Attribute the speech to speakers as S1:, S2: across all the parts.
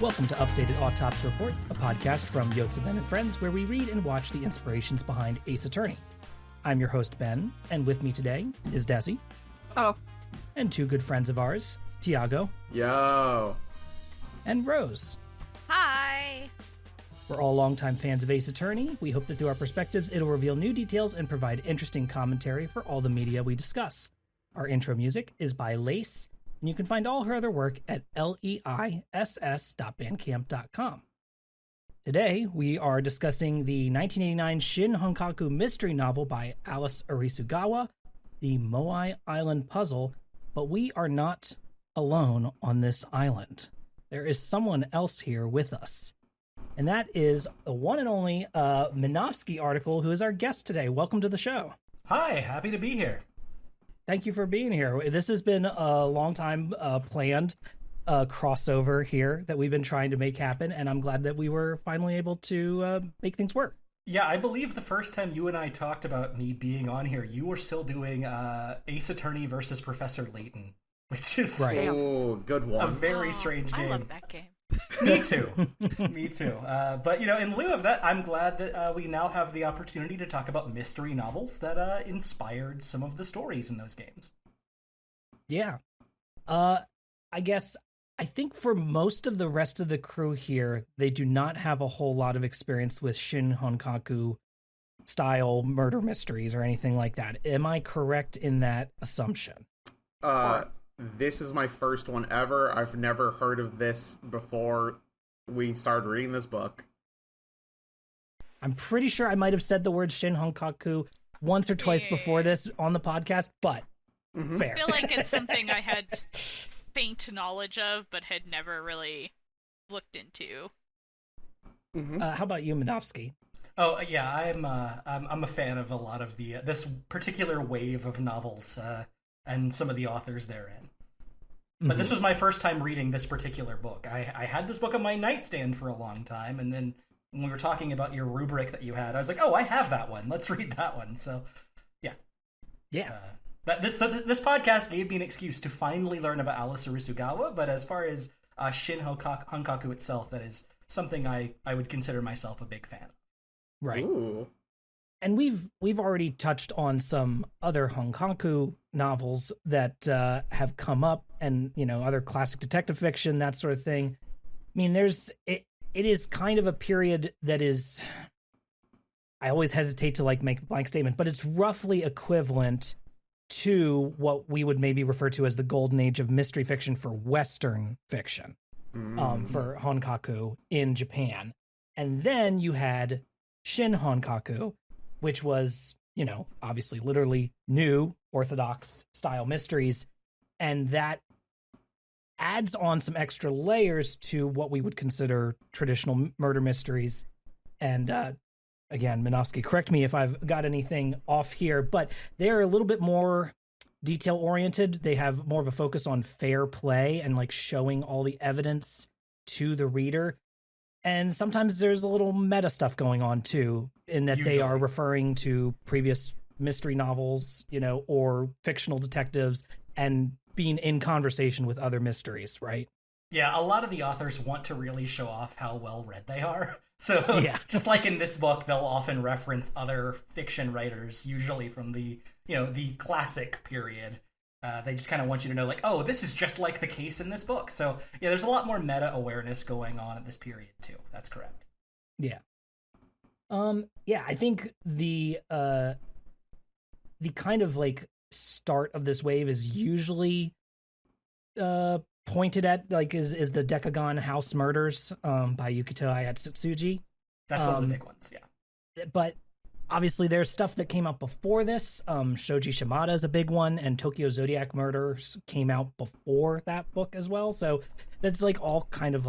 S1: Welcome to Updated Autopsy Report, a podcast from Yotze Ben and Friends, where we read and watch the inspirations behind Ace Attorney. I'm your host, Ben, and with me today is Dessy.
S2: Oh.
S1: And two good friends of ours, Tiago.
S3: Yo.
S1: And Rose.
S4: Hi.
S1: We're all longtime fans of Ace Attorney. We hope that through our perspectives, it'll reveal new details and provide interesting commentary for all the media we discuss. Our intro music is by Lace, and you can find all her other work at leiss.bandcamp.com. Today, we are discussing the 1989 Shin Honkaku mystery novel by Alice Arisugawa, The Moai Island Puzzle, but we are not alone on this island. There is someone else here with us, and that is the one and only MinovskyArticle, who is our guest today. Welcome to the show.
S5: Hi, happy to be here.
S1: Thank you for being here. This has been a long time planned crossover here that we've been trying to make happen, and I'm glad that we were finally able to make things work.
S5: Yeah, I believe the first time you and I talked about me being on here, you were still doing Ace Attorney versus Professor Layton, which is
S3: Oh, good one.
S5: A very strange game.
S4: I love that game.
S5: Me too. Me too. But, in lieu of that, I'm glad that we now have the opportunity to talk about mystery novels that inspired some of the stories in those games.
S1: Yeah. I think for most of the rest of the crew here, they do not have a whole lot of experience with Shin Honkaku style murder mysteries or anything like that. Am I correct in that assumption?
S3: This is my first one ever. I've never heard of this before we started reading this book.
S1: I'm pretty sure I might have said the word Shin Honkaku once or twice before this on the podcast, but fair.
S4: I feel like it's something I had faint knowledge of, but had never really looked into.
S1: How about you, Minovsky?
S5: Oh yeah, I'm a fan of a lot of the this particular wave of novels and some of the authors therein. But this was my first time reading this particular book. I had this book on my nightstand for a long time, and then when we were talking about your rubric that you had, I was like, oh, I have that one. Let's read that one. So, yeah. This podcast gave me an excuse to finally learn about Alice Arisugawa, but as far as Shin Honkaku itself, that is something I would consider myself a big fan of.
S1: Right.
S3: Ooh.
S1: And we've already touched on some other Honkaku novels that have come up, and other classic detective fiction, that sort of thing. I mean, it is kind of a period that is, I always hesitate to make a blank statement, but it's roughly equivalent to what we would maybe refer to as the golden age of mystery fiction for Western fiction, for Honkaku in Japan. And then you had Shin Honkaku, which was, obviously literally new orthodox style mysteries. And that adds on some extra layers to what we would consider traditional murder mysteries. And again, Minovsky, correct me if I've got anything off here, but they're a little bit more detail oriented. They have more of a focus on fair play and showing all the evidence to the reader. And sometimes there's a little meta stuff going on too, in that they are referring to previous mystery novels, or fictional detectives, and being in conversation with other mysteries, right?
S5: Yeah, a lot of the authors want to really show off how well read they are. So just like in this book, they'll often reference other fiction writers, usually from the classic period. They just kind of want you to know, oh, this is just like the case in this book. So yeah, there's a lot more meta awareness going on at this period too. That's correct.
S1: Yeah. I think the kind of start of this wave is usually pointed at is the Decagon House Murders by Yukito Ayatsuji.
S5: That's one of the big ones, yeah.
S1: But obviously there's stuff that came out before this. Shoji Shimada is a big one, and Tokyo Zodiac Murders came out before that book as well. So that's all kind of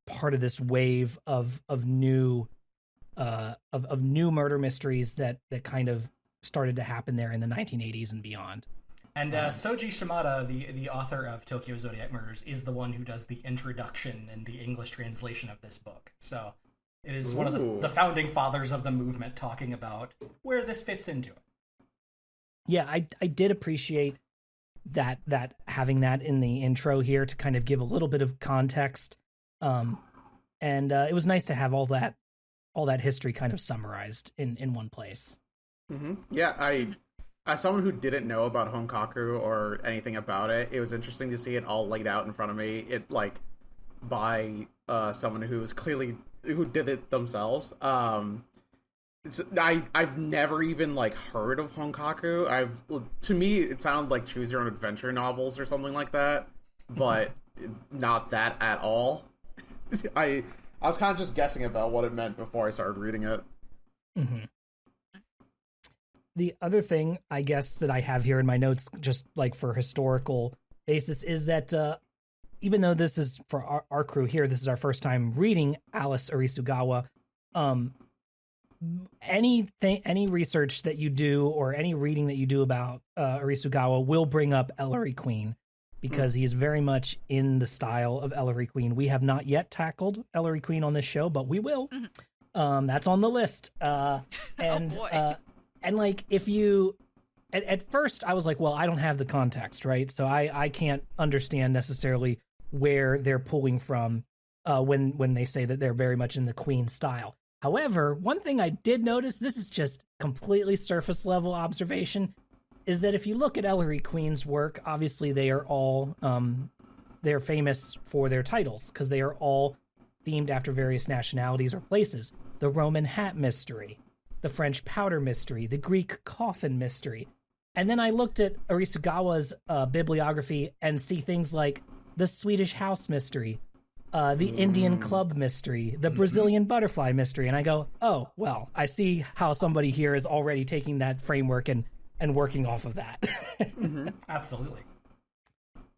S1: part of this wave of new murder mysteries that kind of started to happen there in the 1980s and beyond.
S5: And Soji Shimada, the author of Tokyo Zodiac Murders, is the one who does the introduction and the English translation of this book. So it is one of the founding fathers of the movement talking about where this fits into it.
S1: Yeah, I did appreciate that having that in the intro here to kind of give a little bit of context And it was nice to have all that history kind of summarized in one place.
S3: Mm-hmm. Yeah, as someone who didn't know about Honkaku or anything about it, it was interesting to see it all laid out in front of me. It like by someone who did it themselves. I've never even like heard of Honkaku. To me it sounded like choose your own adventure novels or something like that, but not that at all. I was kind of just guessing about what it meant before I started reading it.
S1: Mm-hmm. The other thing, I guess, that I have here in my notes, just like for historical basis, is that even though this is for our crew here, this is our first time reading Alice Arisugawa. Any research that you do or any reading that you do about Arisugawa will bring up Ellery Queen, because he is very much in the style of Ellery Queen. We have not yet tackled Ellery Queen on this show, but we will. That's on the list. And like, if you, at first I was like, well, I don't have the context, right? So I can't understand necessarily where they're pulling from when they say that they're very much in the Queen style. However, one thing I did notice, this is just completely surface level observation, is that if you look at Ellery Queen's work, obviously they are all, they're famous for their titles, because they are all themed after various nationalities or places. The Roman Hat Mystery, the French Powder Mystery, the Greek Coffin Mystery. And then I looked at Arisugawa's bibliography and see things like the Swedish House Mystery, the Indian Club Mystery, the Brazilian Butterfly Mystery. And I go, oh, well, I see how somebody here is already taking that framework and working off of that.
S5: Absolutely.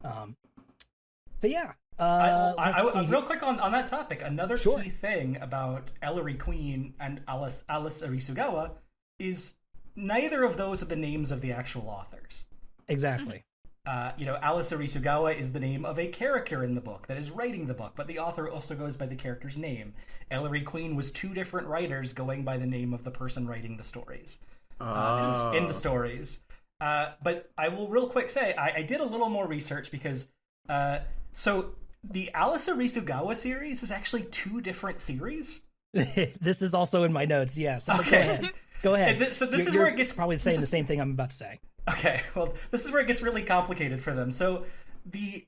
S1: So yeah.
S5: Real quick on that topic, another key thing about Ellery Queen and Alice Arisugawa is neither of those are the names of the actual authors.
S1: Exactly.
S5: Alice Arisugawa is the name of a character in the book that is writing the book, but the author also goes by the character's name. Ellery Queen was two different writers going by the name of the person writing the stories. In the stories. But I will real quick say, I did a little more research because... So the Alice Arisugawa series is actually two different series.
S1: This is also in my notes, yes.
S5: Okay.
S1: Go ahead.
S5: So this is where it gets...
S1: Probably saying the same thing I'm about to say.
S5: Okay, well, this is where it gets really complicated for them. So the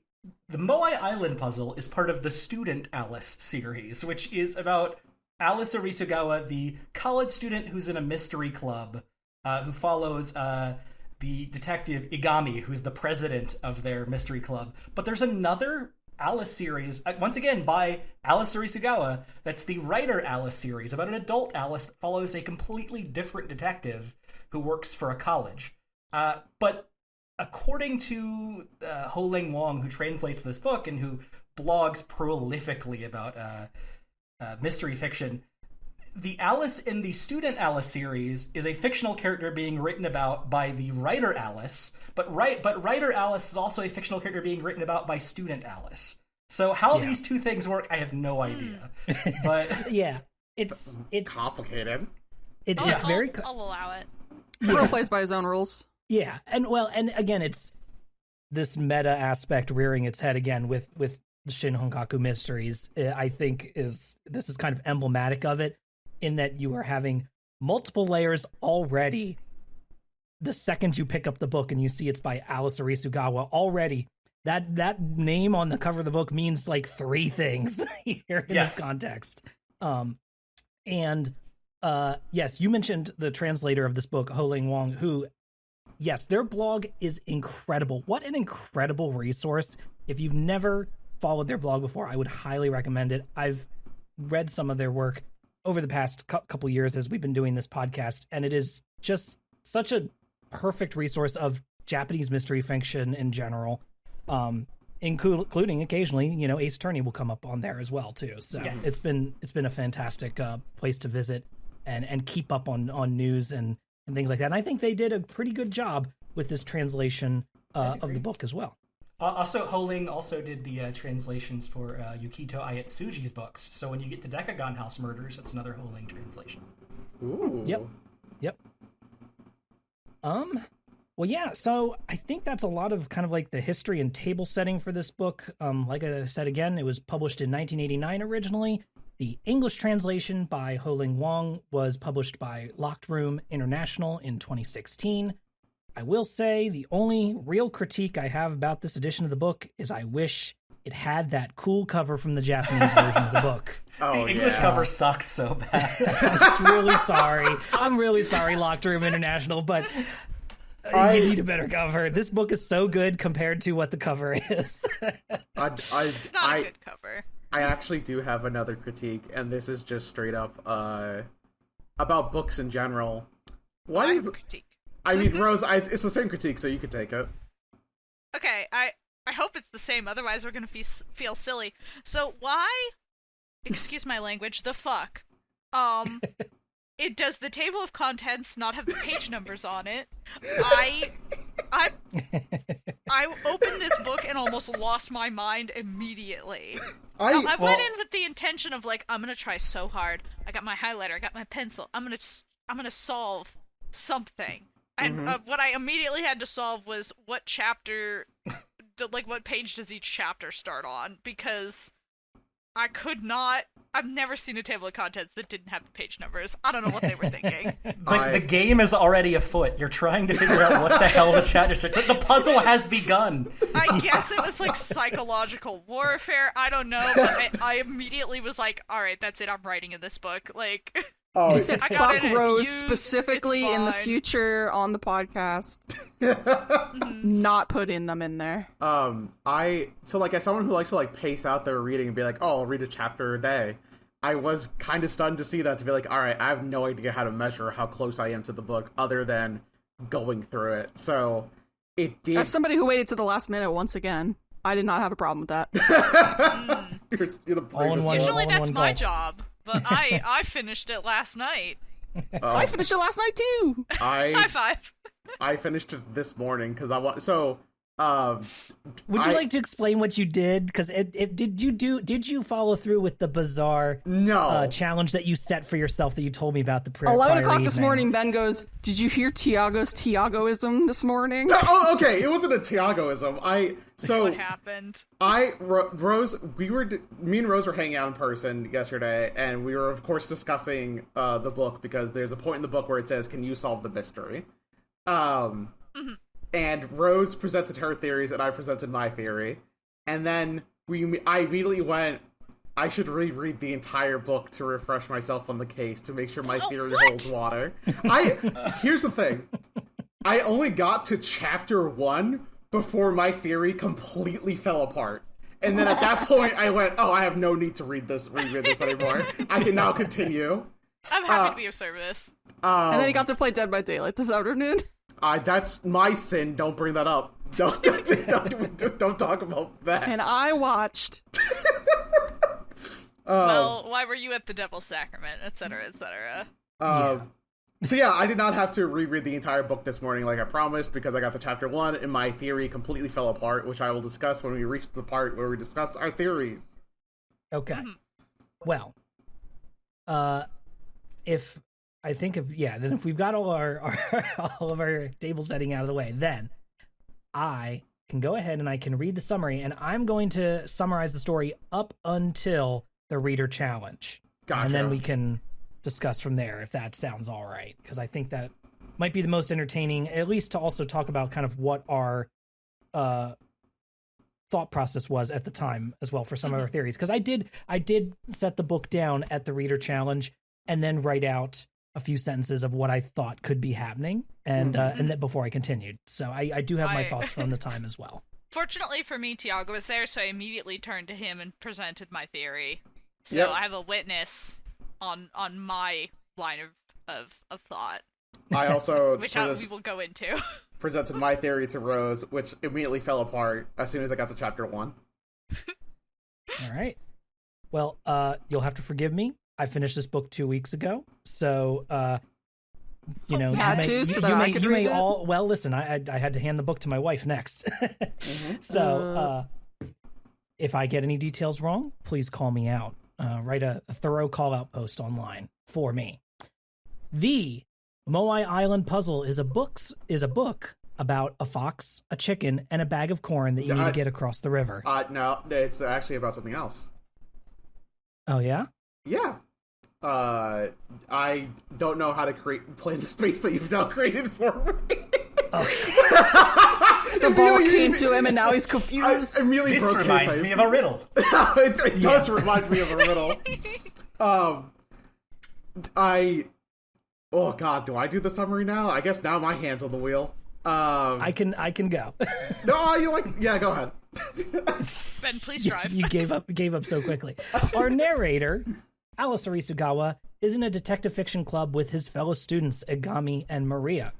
S5: Moai Island puzzle is part of the Student Alice series, which is about Alice Arisugawa, the college student who's in a mystery club, who follows... the detective Igami, who's the president of their mystery club. But there's another Alice series, once again by Alice Arisugawa, that's the Writer Alice series, about an adult Alice that follows a completely different detective who works for a college. But according to Ho-Ling Wong, who translates this book and who blogs prolifically about mystery fiction, the Alice in the Student Alice series is a fictional character being written about by the Writer Alice, but Writer Alice is also a fictional character being written about by Student Alice. So how these two things work, I have no idea. But
S1: yeah, it's
S3: complicated.
S1: It's very.
S4: I'll allow it.
S2: Everyone plays by his own rules.
S1: Yeah, and again, it's this meta aspect rearing its head again with the Shin Honkaku Mysteries. I think this is kind of emblematic of it, in that you are having multiple layers already. The second you pick up the book and you see it's by Alice Arisugawa, already that name on the cover of the book means like three things here in this context. Yes, you mentioned the translator of this book, Ho-Ling Wong, who, yes, their blog is incredible. What an incredible resource. If you've never followed their blog before, I would highly recommend it. I've read some of their work over the past couple years as we've been doing this podcast, and it is just such a perfect resource of Japanese mystery fiction in general, including occasionally, Ace Attorney will come up on there as well too. So it's been a fantastic place to visit and keep up on news and things like that. And I think they did a pretty good job with this translation of the book as well.
S5: Also, Ho-Ling also did the translations for Yukito Ayatsuji's books. So when you get to Decagon House Murders, it's another Ho-Ling translation.
S3: Ooh.
S1: Yep. Well, yeah, so I think that's a lot of kind of like the history and table setting for this book. Like I said again, it was published in 1989 originally. The English translation by Ho-Ling Wong was published by Locked Room International in 2016. I will say the only real critique I have about this edition of the book is I wish it had that cool cover from the Japanese version of the book.
S5: The English cover sucks so bad.
S1: I'm really sorry. I'm really sorry, Locked Room International, but you need a better cover. This book is so good compared to what the cover is.
S4: It's not a good cover.
S3: I actually do have another critique, and this is just straight up about books in general. What is
S4: critique?
S3: I mean, Rose, it's the same critique, so you could take it.
S4: Okay, I hope it's the same, otherwise we're gonna feel silly. So why, excuse my language, the fuck, it does the table of contents not have the page numbers on it? I opened this book and almost lost my mind immediately. I went in with the intention of like, I'm gonna try so hard. I got my highlighter, I got my pencil. I'm gonna solve something. And what I immediately had to solve was what chapter, what page does each chapter start on? Because I could not. I've never seen a table of contents that didn't have the page numbers. I don't know what they were thinking.
S5: The game is already afoot. You're trying to figure out what the hell the chapter starts. The puzzle has begun.
S4: I guess it was like psychological warfare. I don't know, but I immediately was like, all right, that's it. I'm writing in this book. Like.
S2: Oh, you said fuck Rose
S4: used,
S2: specifically in the future on the podcast. Not putting them in there.
S3: As someone who likes to like pace out their reading and be like, oh, I'll read a chapter a day. I was kind of stunned to see that, to be like, all right, I have no idea how to measure how close I am to the book other than going through it. So it did.
S2: As somebody who waited to the last minute once again, I did not have a problem with that.
S3: You're the
S4: Usually that's my job. But I finished it last night.
S2: I finished it last night too.
S4: High five.
S3: I finished it this morning because I want. So,
S1: would you like to explain what you did? Because did you follow through with the bizarre challenge that you set for yourself that you told me about the prior
S2: 11 o'clock this
S1: evening?
S2: morning, Ben goes, "Did you hear Tiago's Tiagoism this morning?"
S3: Oh, okay. It wasn't a Tiagoism.
S4: What happened?
S3: Me and Rose were hanging out in person yesterday, and we were, of course, discussing the book because there's a point in the book where it says, "Can you solve the mystery?" And Rose presented her theories, and I presented my theory, and then I immediately went, I should reread the entire book to refresh myself on the case to make sure my theory holds water. Here's the thing. I only got to chapter 1 before my theory completely fell apart. And then at that point, I went, oh, I have no need to reread this anymore. I can now continue.
S4: I'm happy to be of service.
S2: And then he got to play Dead by Daylight this afternoon.
S3: That's my sin. Don't bring that up. Don't talk about that.
S2: And I watched.
S4: Well, why were you at the Devil's Sacrament, etc., etc.?
S3: So yeah, I did not have to reread the entire book this morning like I promised because I got to chapter 1 and my theory completely fell apart, which I will discuss when we reach the part where we discuss our theories.
S1: Okay. Well, then if we've got all of our table setting out of the way, then I can go ahead and I can read the summary, and I'm going to summarize the story up until the reader challenge.
S3: Gotcha.
S1: And then we can discuss from there if that sounds all right, because I think that might be the most entertaining, at least to also talk about kind of what our thought process was at the time as well for some of our theories, because I did set the book down at the reader challenge and then write out a few sentences of what I thought could be happening, and then before I continued. So I do have my thoughts from the time as well.
S4: Fortunately for me, Tiago was there, so I immediately turned to him and presented my theory. So
S3: Yep.
S4: I have a witness on my line of thought.
S3: I also
S4: which we will go into.
S3: presented my theory to Rose, which immediately fell apart as soon as I got to chapter 1.
S1: All right. Well, you'll have to forgive me. I finished this book 2 weeks ago, so you know, you may all. Well, listen, I had to hand the book to my wife next, so if I get any details wrong, please call me out. Write a thorough call-out post online for me. The Moai Island Puzzle is a book about a fox, a chicken, and a bag of corn that you need to get across the river.
S3: No, it's actually about something else.
S1: Oh, yeah?
S3: Yeah. I don't know how to play in the space that you've now created for me.
S2: The ball came to him and now he's confused.
S5: This reminds me of a riddle.
S3: It does remind me of a riddle. Oh god, do I do the summary now? I guess now my hand's on the wheel.
S1: I can go.
S3: No, yeah, go ahead.
S4: Ben, please drive.
S1: You gave up so quickly. Our narrator, Alice Arisugawa, is in a detective fiction club with his fellow students, Egami and Maria.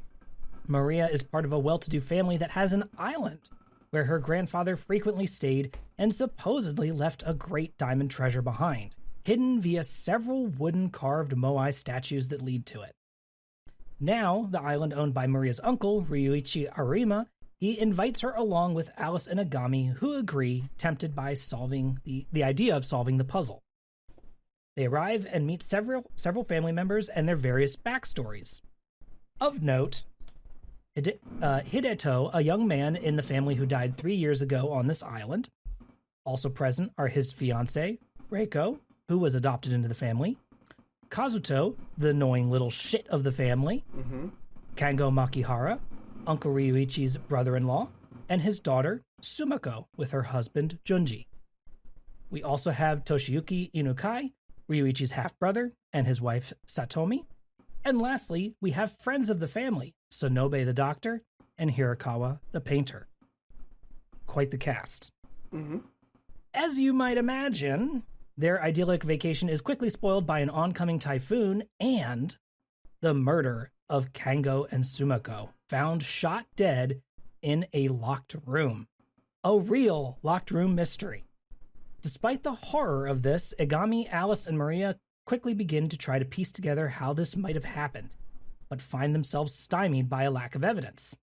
S1: Maria is part of a well-to-do family that has an island where her grandfather frequently stayed and supposedly left a great diamond treasure behind, hidden via several wooden carved Moai statues that lead to it. Now, the island owned by Maria's uncle, Ryuichi Arima, he invites her along with Alice and Egami, who agree, tempted by solving the idea of solving the puzzle. They arrive and meet several family members and their various backstories. Of note, Hideto, a young man in the family who died 3 years ago on this island. Also present are his fiancée, Reiko, who was adopted into the family, Kazuto, the annoying little shit of the family, Kango Makihara, Uncle Ryuichi's brother-in-law, and his daughter, Sumako, with her husband, Junji. We also have Toshiyuki Inukai, Ryuichi's half-brother, and his wife, Satomi. And lastly, we have friends of the family, Sonobe the doctor, and Hirakawa the painter. Quite the cast. As you might imagine, their idyllic vacation is quickly spoiled by an oncoming typhoon and the murder of Kango and Sumako, found shot dead in a locked room. A real locked room mystery. Despite the horror of this, Egami, Alice, and Maria quickly begin to try to piece together how this might have happened, but find themselves stymied by a lack of evidence.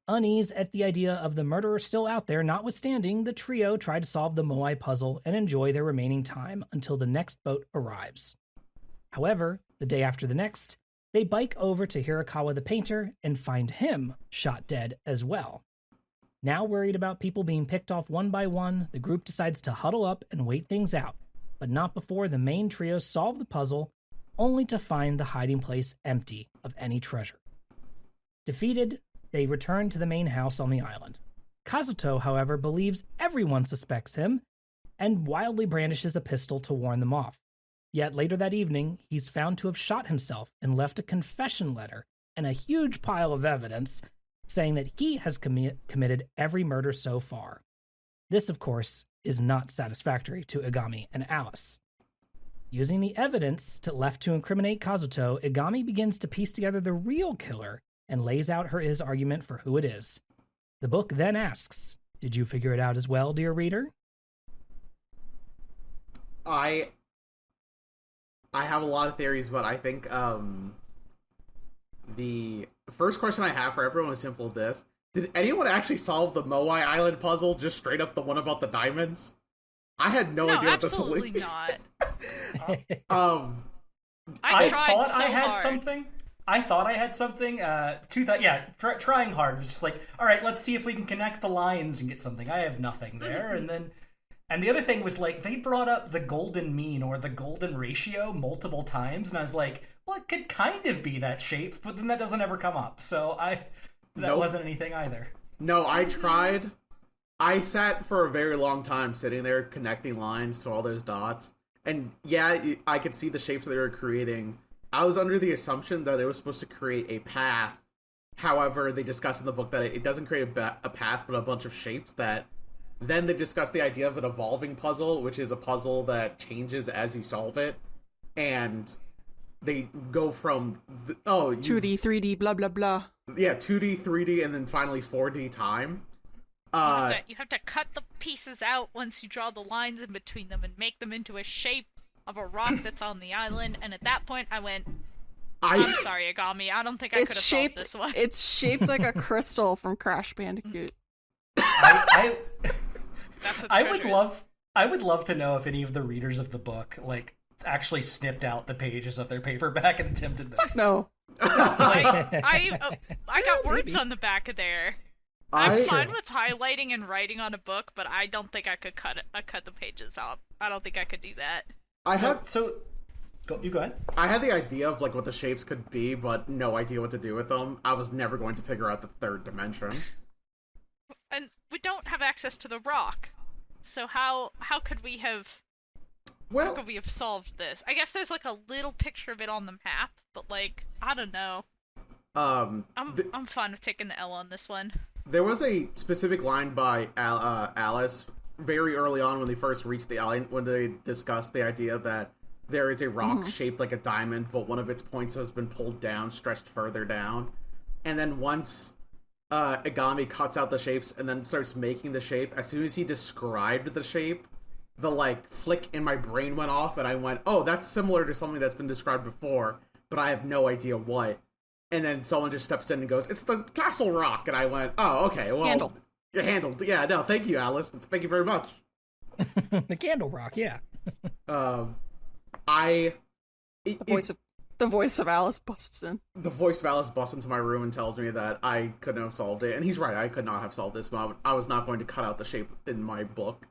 S1: Unease at the idea of the murderer still out there notwithstanding, the trio try to solve the Moai puzzle and enjoy their remaining time until the next boat arrives. However, the day after the next, they bike over to Hirakawa the painter and find him shot dead as well. Now worried about people being picked off one by one, the group decides to huddle up and wait things out, but not before the main trio solve the puzzle, only to find the hiding place empty of any treasure. Defeated, they return to the main house on the island. Kazuto, however, believes everyone suspects him and wildly brandishes a pistol to warn them off. Yet later that evening, he's found to have shot himself and left a confession letter and a huge pile of evidence saying that he has committed every murder so far. This, of course, is not satisfactory to Egami and Alice. Using the evidence left to incriminate Kazuto, Egami begins to piece together the real killer and lays out his argument for who it is. The book then asks, did you figure it out as well, dear reader?
S3: I have a lot of theories, but I think the first question I have for everyone is simple as this. Did anyone actually solve the Moai Island puzzle, just straight up the one about the diamonds? I had no idea what the solution.
S4: No, absolutely
S3: not.
S4: I
S5: thought I had something. I thought I had something. Trying hard. It was just like, all right, let's see if we can connect the lines and get something. I have nothing there. And the other thing was, like, they brought up the golden mean or the golden ratio multiple times, and I was like, well, it could kind of be that shape, but then that doesn't ever come up. So that wasn't anything either.
S3: No, I tried. I sat for a very long time sitting there connecting lines to all those dots. And yeah, I could see the shapes that they were creating. I was under the assumption that it was supposed to create a path. However, they discuss in the book that it doesn't create a path, but a bunch of shapes that... Then they discuss the idea of an evolving puzzle, which is a puzzle that changes as you solve it. And they go from...
S2: 2D, 3D, blah, blah, blah.
S3: Yeah, 2D, 3D, and then finally 4D time.
S4: You have to cut the pieces out once you draw the lines in between them and make them into a shape of a rock that's on the island. And at that point, I went, I'm sorry, Egami, I don't think I could have solved this one.
S2: It's shaped like a crystal from Crash Bandicoot.
S5: I would love to know if any of the readers of the book, like, actually snipped out the pages of their paperback and attempted this.
S2: Fuck no.
S4: I got words on the back of there. I'm fine with highlighting and writing on a book, but I don't think I could cut the pages out. I don't think I could do that.
S5: You go ahead.
S3: I had the idea of like what the shapes could be, but no idea what to do with them. I was never going to figure out the third dimension.
S4: And we don't have access to the rock, so how could we have? Well, how could we have solved this? I guess there's like a little picture of it on the map, but like I don't know. I'm fine with taking the L on this one.
S3: There was a specific line by Alice very early on when they first reached the island, when they discussed the idea that there is a rock shaped like a diamond, but one of its points has been pulled down, stretched further down. And then once Agami cuts out the shapes and then starts making the shape, as soon as he described the shape, the like flick in my brain went off and I went, oh, that's similar to something that's been described before, but I have no idea what. And then someone just steps in and goes, it's the castle rock. And I went, oh, okay, well. Handled. Yeah, no, thank you, Alice. Thank you very much.
S1: The candle rock, yeah.
S3: The
S2: voice of Alice busts in.
S3: The voice of Alice busts into my room and tells me that I couldn't have solved it. And he's right, I could not have solved this, but I was not going to cut out the shape in my book.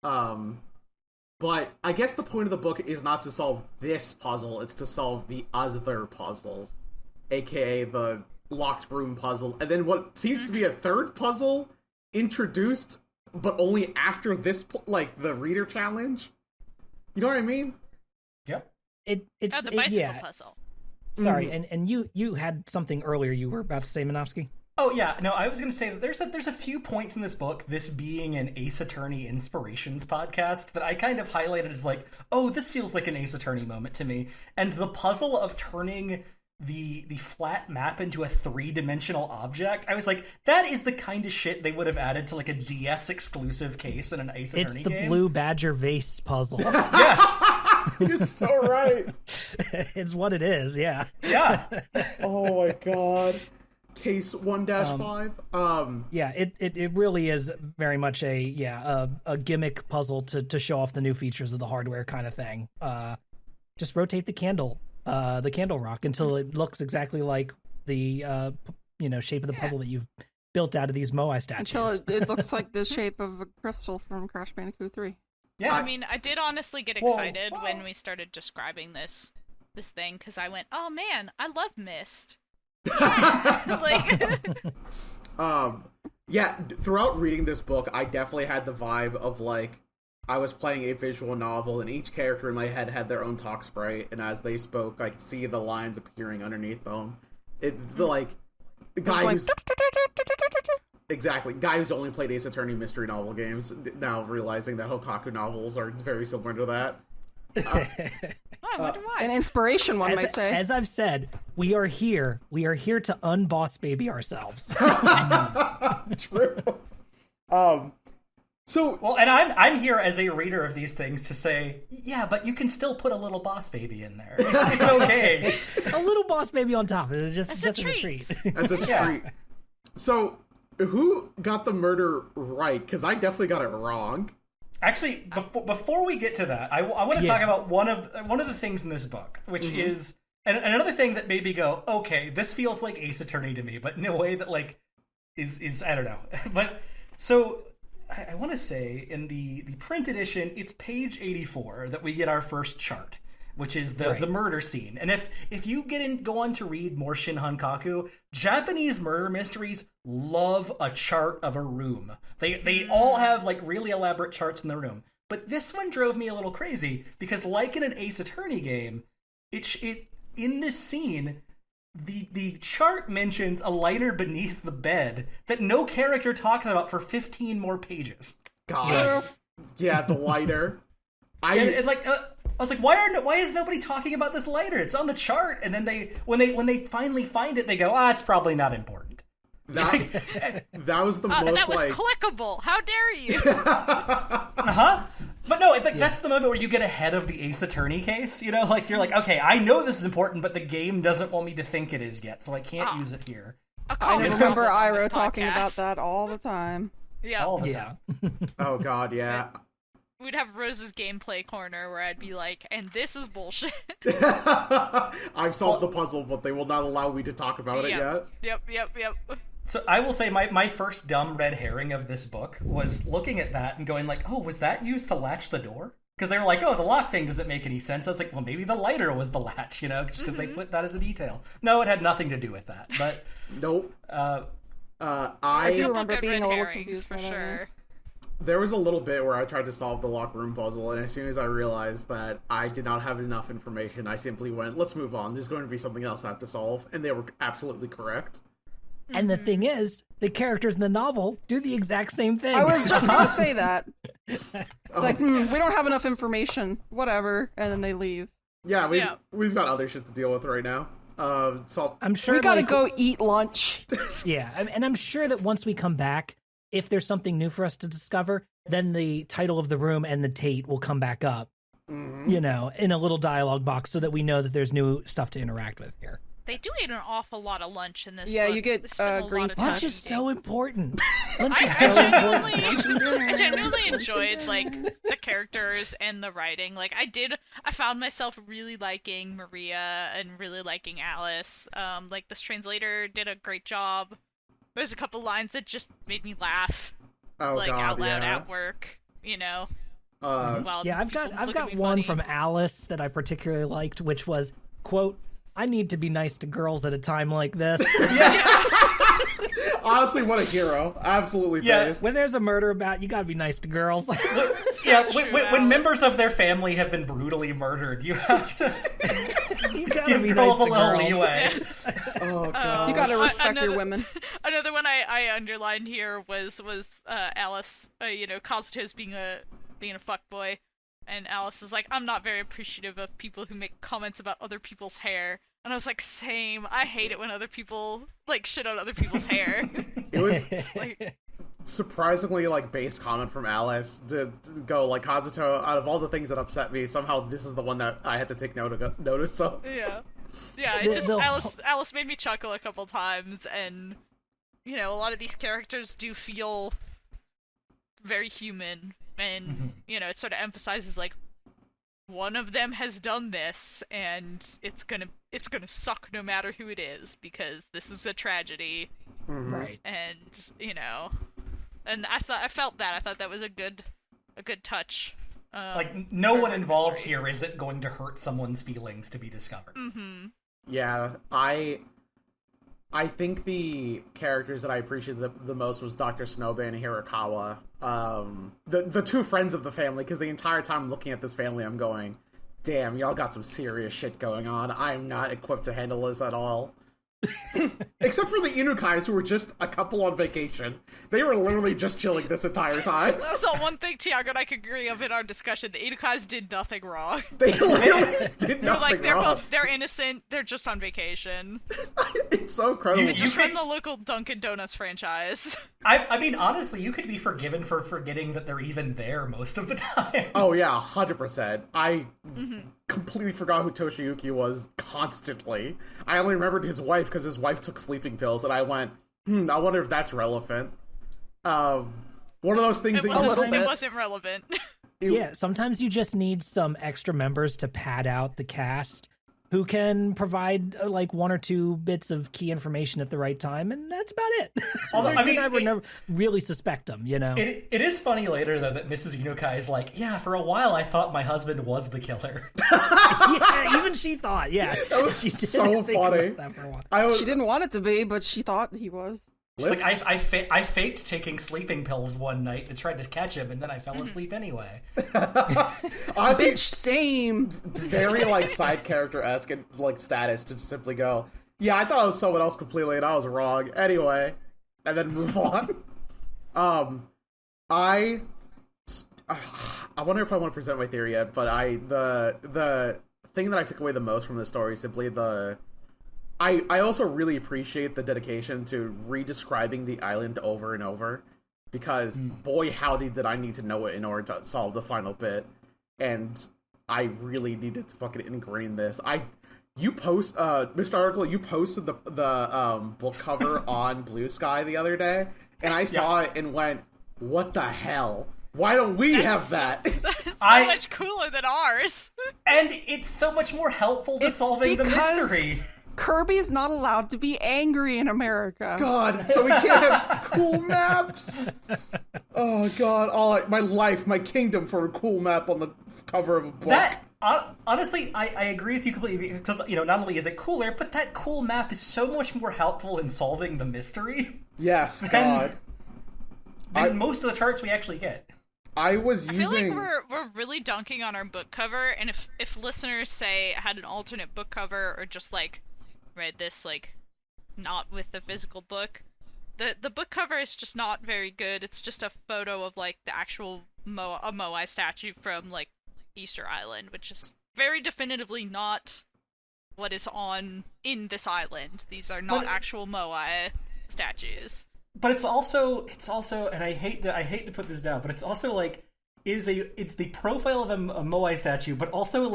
S3: But I guess the point of the book is not to solve this puzzle, it's to solve the other puzzles. AKA the locked room puzzle. And then what seems to be a third puzzle introduced, but only after this, like, the reader challenge. You know what I mean?
S5: Yep.
S4: It's the bicycle puzzle.
S1: Sorry, and you had something earlier you were about to say, Minovsky?
S5: Oh, yeah. No, I was going to say that there's a few points in this book, this being an Ace Attorney Inspirations podcast, that I kind of highlighted as like, oh, this feels like an Ace Attorney moment to me. And the puzzle of turning the flat map into a 3-dimensional object, I was like, that is the kind of shit they would have added to like a DS exclusive case in an Ace Attorney game.
S1: It's the Blue Badger vase puzzle.
S5: Yes!
S3: You're so right.
S1: It's what it is, yeah.
S5: Yeah.
S3: Oh my god. Case 1-5.
S1: Yeah, it really is very much a gimmick puzzle to show off the new features of the hardware kind of thing. Just rotate the candle rock until it looks exactly like the shape of the puzzle that you've built out of these Moai statues.
S2: Until it looks like the shape of a crystal from Crash Bandicoot 3.
S5: Yeah.
S4: I mean, I did honestly get excited when we started describing this thing, because I went, oh man, I love Myst.
S3: Yeah, throughout reading this book, I definitely had the vibe of like I was playing a visual novel, and each character in my head had their own talk sprite, and as they spoke, I could see the lines appearing underneath them. The guy who's guy who's only played Ace Attorney mystery novel games, now realizing that Hokaku novels are very similar to that.
S4: I wonder why.
S2: An inspiration, one might say.
S1: As I've said, we are here to unboss baby ourselves.
S3: True.
S5: And I'm here as a reader of these things to say, yeah, but you can still put a little boss baby in there. It's okay.
S1: A little boss baby on top. It's just
S4: a
S1: as a treat.
S3: That's a treat. So, who got the murder right? Because I definitely got it wrong.
S5: Actually, before we get to that, I want to talk about one of the things in this book, which is and another thing that made me go, okay, this feels like Ace Attorney to me, but in a way that like is I don't know. But so I want to say in the print edition, it's page 84 that we get our first chart, which is the murder scene. And if you go on to read more Shin Hankaku, Japanese murder mysteries love a chart of a room. They all have like really elaborate charts in the room. But this one drove me a little crazy because, like in an Ace Attorney game, it in this scene, the chart mentions a lighter beneath the bed that no character talks about for 15 more pages.
S3: God, yeah, the lighter.
S5: I was like, why is nobody talking about this lighter? It's on the chart, and then when they finally find it, they go, it's probably not important.
S3: That was the most
S4: that was clickable. How dare you?
S5: But no, that's the moment where you get ahead of the Ace Attorney case. You know, like you're like, okay, I know this is important, but the game doesn't want me to think it is yet, so I can't use it here.
S2: I remember Iro talking about that all the time.
S4: Yeah,
S5: all the time.
S3: Oh god, yeah.
S4: we'd have Rose's gameplay corner where I'd be like, and this is bullshit.
S3: I've solved the puzzle, but they will not allow me to talk about it yet.
S4: Yep.
S5: So I will say my first dumb red herring of this book was looking at that and going like, oh, was that used to latch the door? Because they were like, oh, the lock thing doesn't make any sense. I was like, well, maybe the lighter was the latch, just because they put that as a detail. No, it had nothing to do with that. But
S3: nope.
S2: I do remember being a little confused
S4: for sure.
S3: There was a little bit where I tried to solve the locker room puzzle, and as soon as I realized that I did not have enough information, I simply went, let's move on. There's going to be something else I have to solve. And they were absolutely correct.
S1: And the thing is, the characters in the novel do the exact same thing.
S2: I was just going to say that. Like, we don't have enough information. Whatever. And then they leave.
S3: Yeah, we've got other shit to deal with right now. So
S1: I'm sure
S2: we gotta go eat lunch.
S1: Yeah, and I'm sure that once we come back, if there's something new for us to discover, then the title of the room and the Tate will come back up, in a little dialogue box so that we know that there's new stuff to interact with here.
S4: They do eat an awful lot of lunch in this book.
S2: Yeah, you get green
S1: lunch is so important.
S4: I genuinely enjoyed the characters and the writing. I found myself really liking Maria and really liking Alice. This translator did a great job. There's a couple lines that just made me laugh, out loud at work.
S1: I've got one from Alice that I particularly liked, which was, quote, I need to be nice to girls at a time like this.
S3: Yes. Honestly, what a hero. Absolutely.
S5: Yeah.
S1: When there's a murder about, you gotta be nice to girls.
S5: When members of their family have been brutally murdered, you have to just give girls a little leeway.
S3: Oh, God.
S2: You gotta respect your women.
S4: Another one I underlined here was Alice, Kazuto's being a fuckboy. And Alice is like, I'm not very appreciative of people who make comments about other people's hair. And I was like, same. I hate it when other people, shit on other people's hair.
S3: It was, surprisingly, based comment from Alice to go, Kazuto, out of all the things that upset me, somehow this is the one that I had to take notice of.
S4: Yeah. Yeah, Alice made me chuckle a couple times, and, a lot of these characters do feel very human. And, it sort of emphasizes, one of them has done this, and it's gonna suck no matter who it is, because this is a tragedy.
S1: Right.
S4: And, and I felt that. I thought that was a good touch.
S5: No one involved here isn't going to hurt someone's feelings to be discovered.
S3: Yeah, I think the characters that I appreciated the most was Dr. Sonobe and Hirakawa. The two friends of the family, because the entire time looking at this family, I'm going, damn, y'all got some serious shit going on. I'm not equipped to handle this at all. Except for the Inukais, who were just a couple on vacation. They were literally just chilling this entire time.
S4: That's the one thing Tiago and I could agree of in our discussion. The Inukais did nothing wrrong.
S3: They literally did nothing wrong.
S4: They're innocent. They're just on vacation.
S3: It's so incredible.
S4: They just run the local Dunkin' Donuts franchise.
S5: I mean, honestly, you could be forgiven for forgetting that they're even there most of the time.
S3: Oh yeah, 100%. I completely forgot who Toshiyuki was constantly. I only remembered his wife because his wife took sleeping pills, and I went, I wonder if that's relevant. One of those things
S4: it wasn't relevant.
S1: Yeah, sometimes you just need some extra members to pad out the cast who can provide one or two bits of key information at the right time, and that's about it.
S5: Although,
S1: I would never really suspect them,
S5: It is funny later, though, that Mrs. Yunukai is like, yeah, for a while I thought my husband was the killer.
S1: Yeah, even she thought, yeah.
S3: That was so funny.
S2: She didn't want it to be, but she thought he was.
S5: She's like, I faked taking sleeping pills one night to try to catch him, and then I fell asleep anyway.
S3: Honestly,
S2: bitch, same.
S3: Very side character-esque and status to just simply go, yeah, I thought I was someone else completely, and I was wrong. Anyway, and then move on. I wonder if I want to present my theory yet, but the thing that I took away the most from the story is simply I also really appreciate the dedication to re-describing the island over and over, because boy howdy did I need to know it in order to solve the final bit, and I really needed to fucking ingrain this. Mr. Article, you posted the book cover on Blue Sky the other day, and I saw it and went, what the hell? Why don't we have that?
S4: That's so much cooler than ours.
S5: And it's so much more helpful to solving the mystery.
S2: Kirby's not allowed to be angry in America.
S3: God, so we can't have cool maps? Oh, God. My life, my kingdom for a cool map on the cover of a book.
S5: Honestly, I agree with you completely, because, not only is it cooler, but that cool map is so much more helpful in solving the mystery.
S3: Yes, God.
S5: Than most of the charts we actually get.
S3: I
S4: feel like we're really dunking on our book cover, and if listeners say had an alternate book cover or just read this not with the physical book, the book cover is just not very good. It's just a photo of the actual Moai statue from Easter Island, which is very definitively not what is in this island. These are not actual Moai statues.
S5: But it's also, and I hate to put this down, but it's also it's the profile of a Moai statue, but also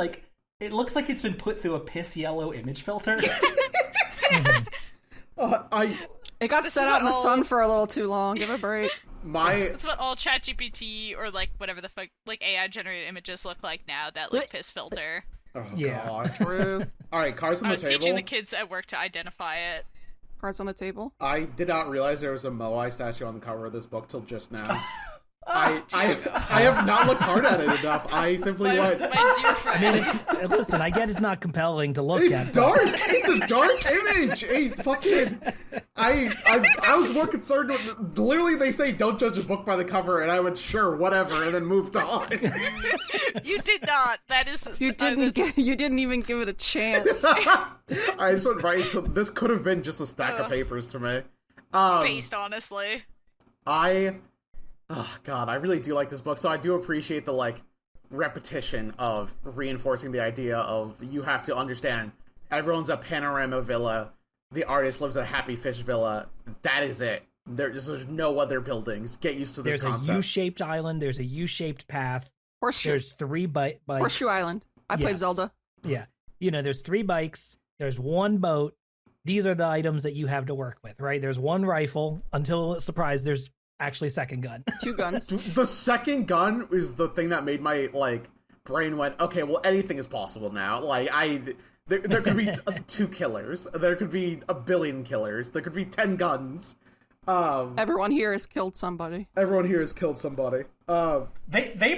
S5: it looks like it's been put through a piss yellow image filter.
S2: It got set out in the sun for a little too long. Give it a break.
S4: That's what all ChatGPT or whatever the fuck AI generated images look like now. That piss filter.
S3: Oh,
S1: yeah.
S3: God.
S2: True.
S3: All right, cards on the table.
S4: I was teaching the kids at work to identify it.
S2: Cards on the table.
S3: I did not realize there was a Moai statue on the cover of this book till just now. I have not looked hard at it enough. I simply went.
S4: My dear friend.
S1: I mean, listen, I get it's not compelling to look
S3: It's
S1: at.
S3: dark. It's a dark image. Hey, fucking. I was more concerned with. Literally, they say don't judge a book by the cover, and I went sure, whatever, and then moved on.
S4: You did not. That is.
S2: You didn't even give it a chance.
S3: I just went right into this. Could have been just a stack of papers to me.
S4: Based honestly.
S3: Oh, God, I really do like this book, so I do appreciate the, repetition of reinforcing the idea of you have to understand everyone's a panorama villa, the artist lives a happy fish villa, that is it. There's no other buildings. Get used to this concept.
S1: There's a U-shaped island, there's a U-shaped path,
S2: Horseshoe.
S1: There's 3 bikes.
S2: Horseshoe Island. I played Zelda.
S1: Yeah. There's 3 bikes, there's 1 boat, these are the items that you have to work with, right? There's 1 rifle, until, surprise, there's actually second gun.
S2: 2 guns.
S3: The second gun is the thing that made my brain went, okay, well anything is possible now. There could be 2 killers, there could be 1 billion killers, there could be 10 guns.
S2: Everyone here has killed somebody.
S3: They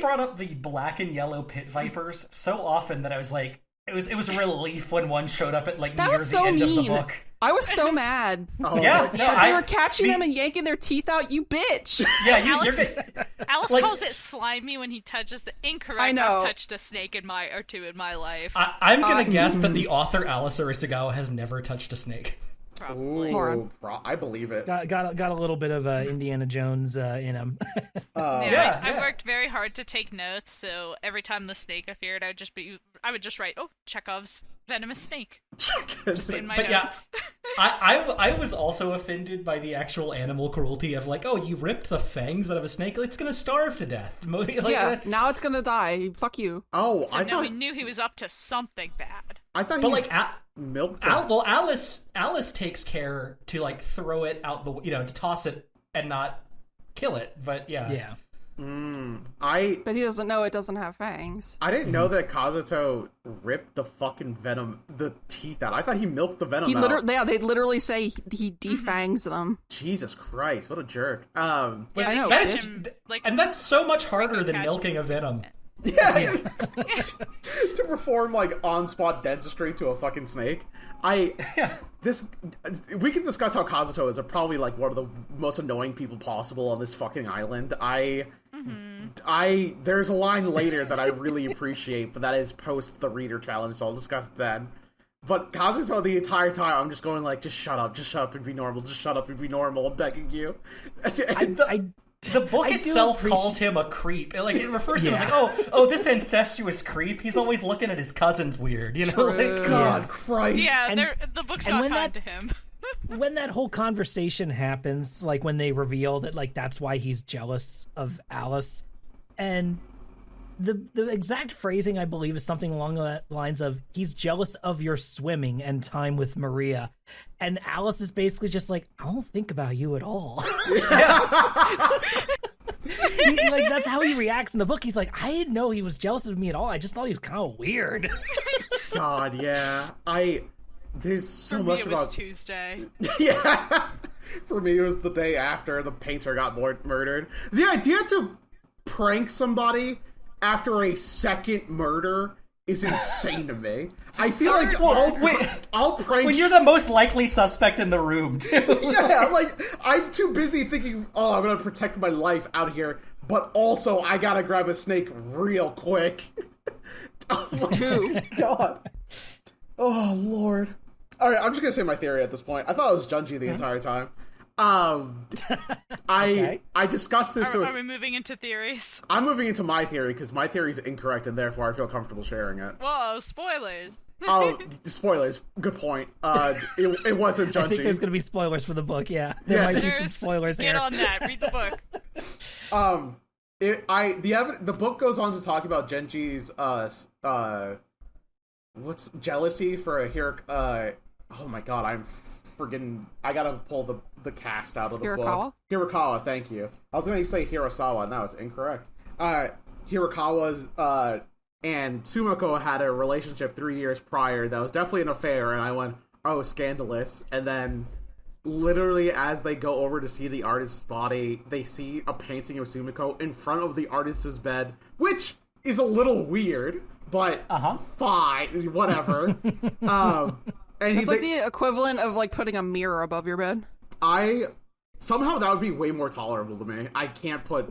S5: brought up the black and yellow pit vipers so often that I was like, it was a relief when one showed up at near the end of the book.
S2: I was so mad. They were catching them and yanking their teeth out. You bitch.
S5: Yeah,
S4: Alice calls it slimy when he touches it. Incorrect.
S2: I know.
S4: I've touched a snake or 2 in my life.
S5: I'm gonna guess that the author Alice Arisugawa has never touched a snake.
S4: Probably.
S3: Ooh, I believe it.
S1: Got a little bit of Indiana Jones in him.
S4: I worked very hard to take notes, so every time the snake appeared, I would just write, "Oh, Chekhov's venomous snake." Just in my notes.
S5: I was also offended by the actual animal cruelty of you ripped the fangs out of a snake, it's gonna starve to death.
S2: Now it's gonna die. Fuck you.
S3: Oh,
S4: so we knew he was up to something bad.
S3: I thought milk.
S5: Alice takes care to throw it out to toss it and not kill it. But yeah.
S2: But he doesn't know it doesn't have fangs.
S3: I didn't know that Kazuto ripped the fucking the teeth out. I thought he milked the venom out.
S2: They literally say he defangs them.
S3: Jesus Christ, what a jerk.
S2: I know.
S5: And that's so much harder than milking a venom.
S3: Yeah. To perform on-spot dentistry to a fucking snake. We can discuss how Kazuto is probably one of the most annoying people possible on this fucking island. There's a line later that I really appreciate, but that is post the reader challenge, so I'll discuss it then. But Kazuto, the entire time, I'm just going just shut up and be normal, just shut up and be normal, I'm begging you.
S5: The book itself calls him a creep. It refers to him as oh, this incestuous creep. He's always looking at his cousins weird,
S3: God Christ.
S4: Yeah, the book's not kind to him.
S1: When that whole conversation happens, when they reveal that that's why he's jealous of Alice, and the exact phrasing I believe is something along the lines of he's jealous of your swimming and time with Maria, and Alice is basically just I don't think about you at all. Like, that's how he reacts in the book. He's like, I didn't know he was jealous of me at all. I just thought he was kind of weird.
S3: God, yeah. There's so
S4: For
S3: much
S4: me, it
S3: about
S4: was Tuesday.
S3: Yeah. For me, it was the day after the painter got murdered. The idea to prank somebody after a second murder is insane to me. I feel like I'll prank...
S5: When you're the most likely suspect in the room, too.
S3: Yeah, like, I'm too busy thinking, oh, I'm gonna protect my life out here, but also I gotta grab a snake real quick. Oh my God. Oh, Lord. Alright, I'm just gonna say my theory at this point. I thought it was Junji the entire time. I discussed this.
S4: Are we moving into theories?
S3: I'm moving into my theory because my theory is incorrect and therefore I feel comfortable sharing it.
S4: Whoa, spoilers.
S3: Oh, spoilers. Good point. It wasn't Junji.
S1: I think there's going to be spoilers for the book, yeah. There might be some spoilers here.
S4: Get on that. Read the book.
S3: The book goes on to talk about Genji's, jealousy for a hero, oh my God, I'm forgetting. I gotta pull the cast out of the book. Hirakawa, thank you. I was gonna say Hirasawa, and that was incorrect. Hirakawa's and Sumiko had a relationship 3 years prior that was definitely an affair, and I went, oh, scandalous. And then, literally, as they go over to see the artist's body, they see a painting of Sumiko in front of the artist's bed, which is a little weird, but fine, whatever. And
S2: it's like the equivalent of like putting a mirror above your bed.
S3: Somehow that would be way more tolerable to me. I can't put...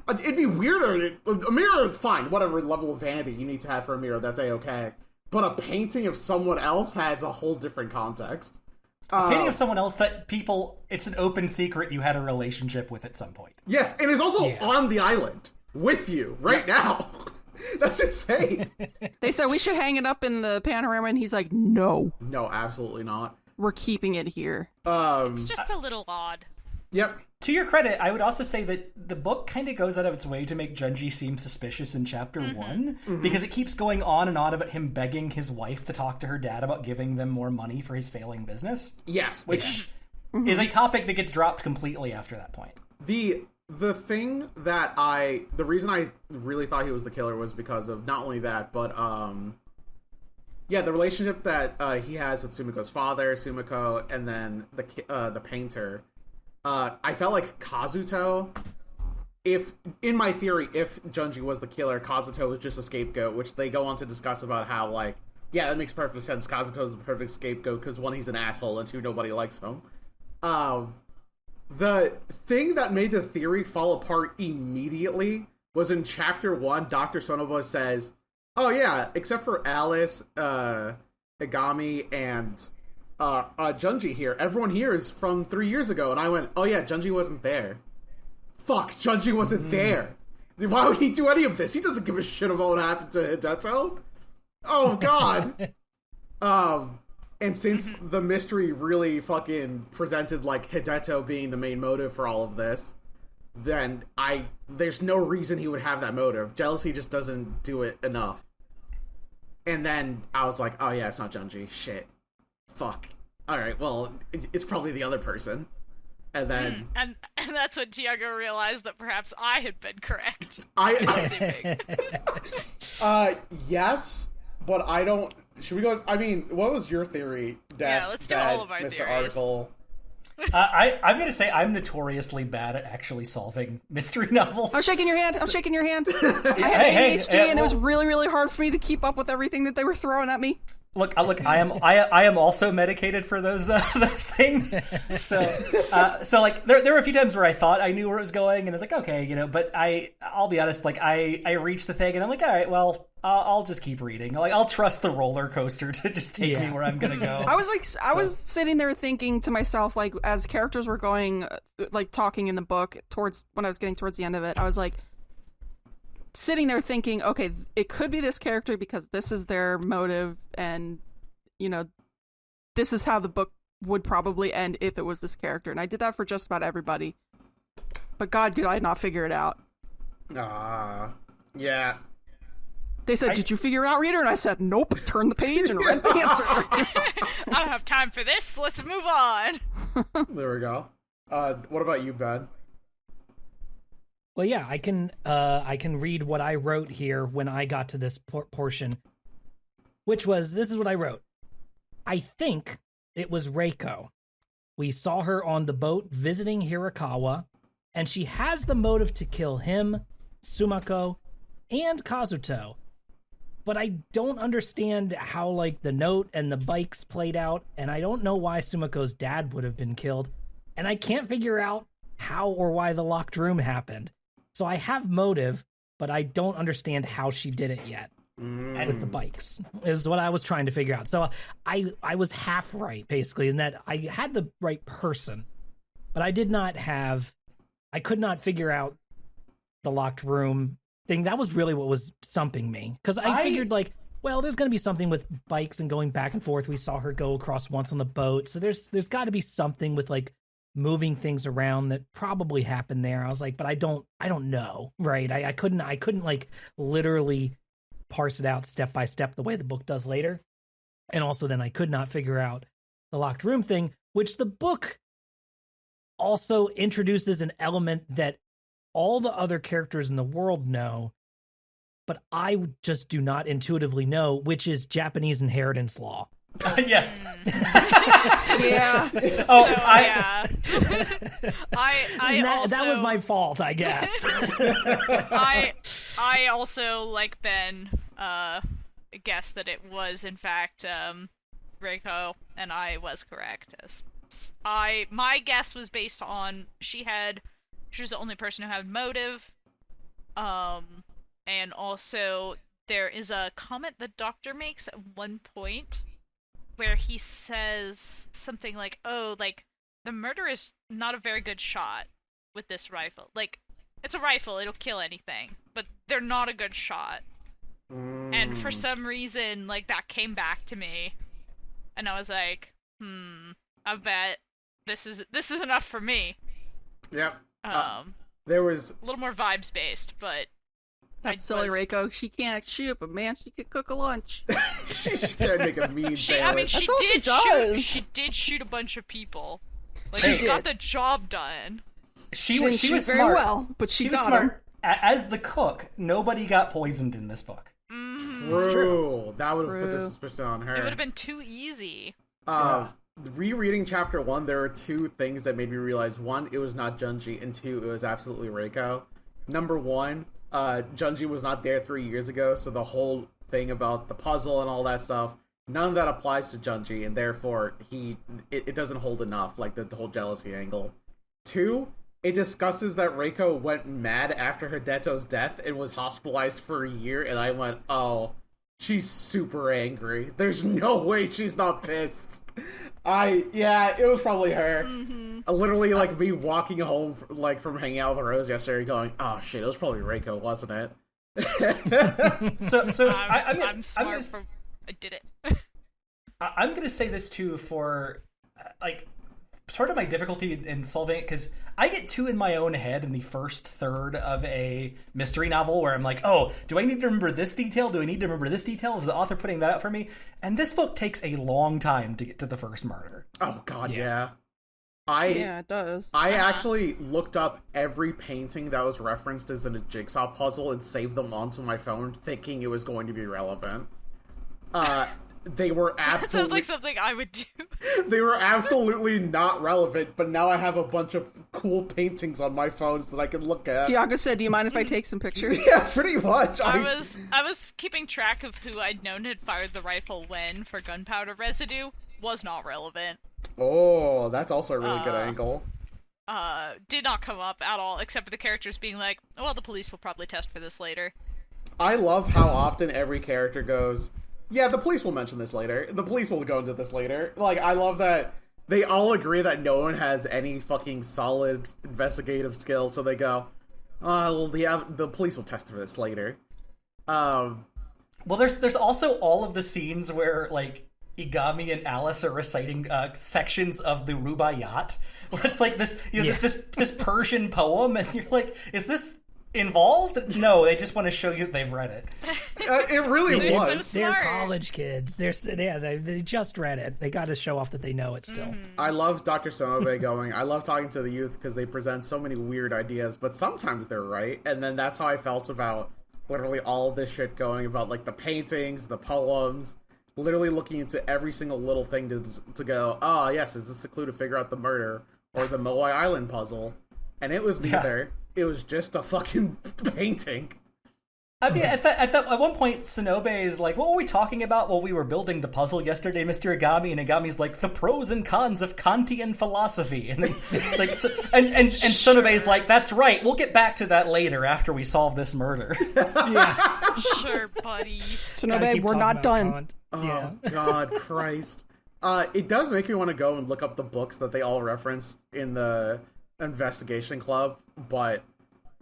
S3: It'd be weirder. A mirror, fine. Whatever level of vanity you need to have for a mirror, that's A-okay. But a painting of someone else has a whole different context.
S5: A painting of someone else that it's an open secret you had a relationship with at some point.
S3: Yes, and is also on the island with you right now. That's insane.
S2: They said we should hang it up in the panorama, and he's like, no.
S3: No, absolutely not.
S2: We're keeping it here.
S4: It's just a little odd.
S3: Yep.
S5: To your credit, I would also say that the book kind of goes out of its way to make Junji seem suspicious in chapter 1, because it keeps going on and on about him begging his wife to talk to her dad about giving them more money for his failing business.
S3: Yes.
S5: Which is a topic that gets dropped completely after that point.
S3: The thing that the reason I really thought he was the killer was because of not only that, but, the relationship that he has with Sumiko's father, Sumiko, and then the painter. I felt like Kazuto, in my theory, if Junji was the killer, Kazuto was just a scapegoat, which they go on to discuss about how, like, yeah, that makes perfect sense. Kazuto's the perfect scapegoat because, one, he's an asshole, and two, nobody likes him. The thing that made the theory fall apart immediately was in chapter 1, Dr. Sonoba says, oh yeah, except for Alice, Igami, and Junji here. Everyone here is from 3 years ago. And I went, oh yeah, Junji wasn't there. Fuck, Junji wasn't there. Why would he do any of this? He doesn't give a shit about what happened to Hideto. Oh god. And since the mystery really fucking presented like Hideto being the main motive for all of this, then there's no reason he would have that motive. Jealousy just doesn't do it enough. And then I was like, oh yeah, it's not Junji. Shit. Fuck. Alright, well, it's probably the other person. And then...
S4: And that's when Tiago realized that perhaps I had been correct.
S3: Yes, but I don't... Should we go... I mean, what was your theory,
S4: Yeah, let's do all of our
S3: Mr.
S4: theories.
S3: Article?
S5: I'm going to say I'm notoriously bad at actually solving mystery novels.
S2: I'm shaking your hand. I had ADHD, and it was really, really hard for me to keep up with everything that they were throwing at me.
S5: Look, I am also medicated for those things. So like there were a few times where I thought I knew where it was going, and it's like, okay, but I'll be honest, like I reached the thing, and I'm like, all right, well, I'll just keep reading. Like I'll trust the roller coaster to just take me where I'm gonna go.
S2: I was sitting there thinking to myself, like as characters were going, like talking in the book when I was getting towards the end of it, I was like, sitting there thinking, okay, it could be this character because this is their motive, and this is how the book would probably end if it was this character. And I did that for just about everybody, but god, could I not figure it out.
S3: Yeah.
S2: They said, did you figure out, reader? And I said, nope. Turn the page and read the answer.
S4: I don't have time for this. Let's move on.
S3: There we go. What about you, Ben?
S1: Well, yeah, I can read what I wrote here when I got to this portion, which was, this is what I wrote. I think it was Reiko. We saw her on the boat visiting Hirakawa, and she has the motive to kill him, Sumako, and Kazuto. But I don't understand how, like, the note and the bikes played out, and I don't know why Sumako's dad would have been killed, and I can't figure out how or why the locked room happened. So I have motive, but I don't understand how she did it yet with the bikes. Is what I was trying to figure out. So I was half right, basically, in that I had the right person, but I could not figure out the locked room thing. That was really what was stumping me, because I figured, like, well, there's going to be something with bikes and going back and forth. We saw her go across once on the boat, so there's got to be something with, like, moving things around that probably happened there. I was like, but I don't know, right? I couldn't like literally parse it out step by step the way the book does later. And also then I could not figure out the locked room thing, which the book also introduces an element that all the other characters in the world know, but I just do not intuitively know, which is Japanese inheritance law.
S5: Yes.
S2: Yeah.
S5: Oh,
S4: So, yeah.
S1: That was my fault, I guess.
S4: I also, like Ben, guessed that it was in fact Reiko, and I was correct. My guess was based on she was the only person who had motive, and also there is a comment the Doctor makes at one point where he says something like, oh, like, the murderer is not a very good shot with this rifle. Like, it's a rifle, it'll kill anything, but they're not a good shot. And for some reason, like, that came back to me, and I was like, I bet this is enough for me.
S3: Yep.
S4: There was a little more vibes based, but
S2: that's silly, Reiko. She can't shoot, but man, she could cook a lunch.
S3: She can make a mean sandwich.
S4: I mean, she did shoot a bunch of people. Like, she got the job done.
S5: She was
S2: very
S5: smart.
S2: Well, but she got
S5: smart.
S2: her.
S5: As the cook, nobody got poisoned in this book.
S3: True. That would have put the suspicion on her.
S4: It would have been too easy.
S3: Rereading chapter 1, there were two things that made me realize: one, it was not Junji, and two, it was absolutely Reiko. Number one, Junji was not there 3 years ago, so the whole thing about the puzzle and all that stuff, none of that applies to Junji, and therefore it doesn't hold enough, like the whole jealousy angle. Two, it discusses that Reiko went mad after Hideto's death and was hospitalized for a year, and I went, oh, she's super angry. There's no way she's not pissed. It was probably her. Literally, like, me walking home, like, from hanging out with Rose yesterday, going, oh shit, it was probably Reiko, wasn't it?
S4: I'm smart I did it.
S5: I'm gonna say this too for, like, sort of my difficulty in solving it, because I get too in my own head in the first third of a mystery novel where I'm like, oh, do I need to remember this detail? Do I need to remember this detail? Is the author putting that out for me? And this book takes a long time to get to the first murder.
S3: Oh god, yeah.
S2: It does.
S3: I actually looked up every painting that was referenced as in a jigsaw puzzle and saved them onto my phone, thinking it was going to be relevant. They were absolutely... That
S4: sounds like something I would do.
S3: They were absolutely not relevant, but now I have a bunch of cool paintings on my phones that I can look at.
S2: Tiago said, do you mind if I take some pictures?
S3: Yeah, pretty much.
S4: I was keeping track of who I'd known had fired the rifle when for gunpowder residue. Was not relevant.
S3: Oh, that's also a really good angle.
S4: Did not come up at all, except for the characters being like, oh, well, the police will probably test for this later.
S3: I love how often every character goes, yeah, the police will mention this later. The police will go into this later. Like, I love that they all agree that no one has any fucking solid investigative skills, so they go, well, the police will test for this later.
S5: Well, there's also all of the scenes where, like, Igami and Alice are reciting sections of the Rubaiyat, where it's like this, this Persian poem, and you're like, is this involved? No, they just want to show you that they've read it.
S3: It really was.
S4: So
S1: They're
S4: smart.
S1: college kids. They just read it. They got to show off that they know it still.
S3: I love Dr. Sonobe going, I love talking to the youth because they present so many weird ideas, but sometimes they're right. And then that's how I felt about literally all of this shit going about, like, the paintings, the poems, literally looking into every single little thing to go, oh, yes, is this a clue to figure out the murder or the Moai Island puzzle? And it was neither. It was just a fucking painting.
S5: I mean, at one point, Sonobe is like, what were we talking about while we were building the puzzle yesterday, Mr. Agami? And Agami's like, the pros and cons of Kantian philosophy. And then it's like, and Sonobe is like, that's right, we'll get back to that later after we solve this murder.
S1: Yeah.
S4: Sure, buddy.
S2: Sonobe, we're not done.
S1: Kant.
S3: Oh, God, Christ. It does make me want to go and look up the books that they all referenced in the investigation club, but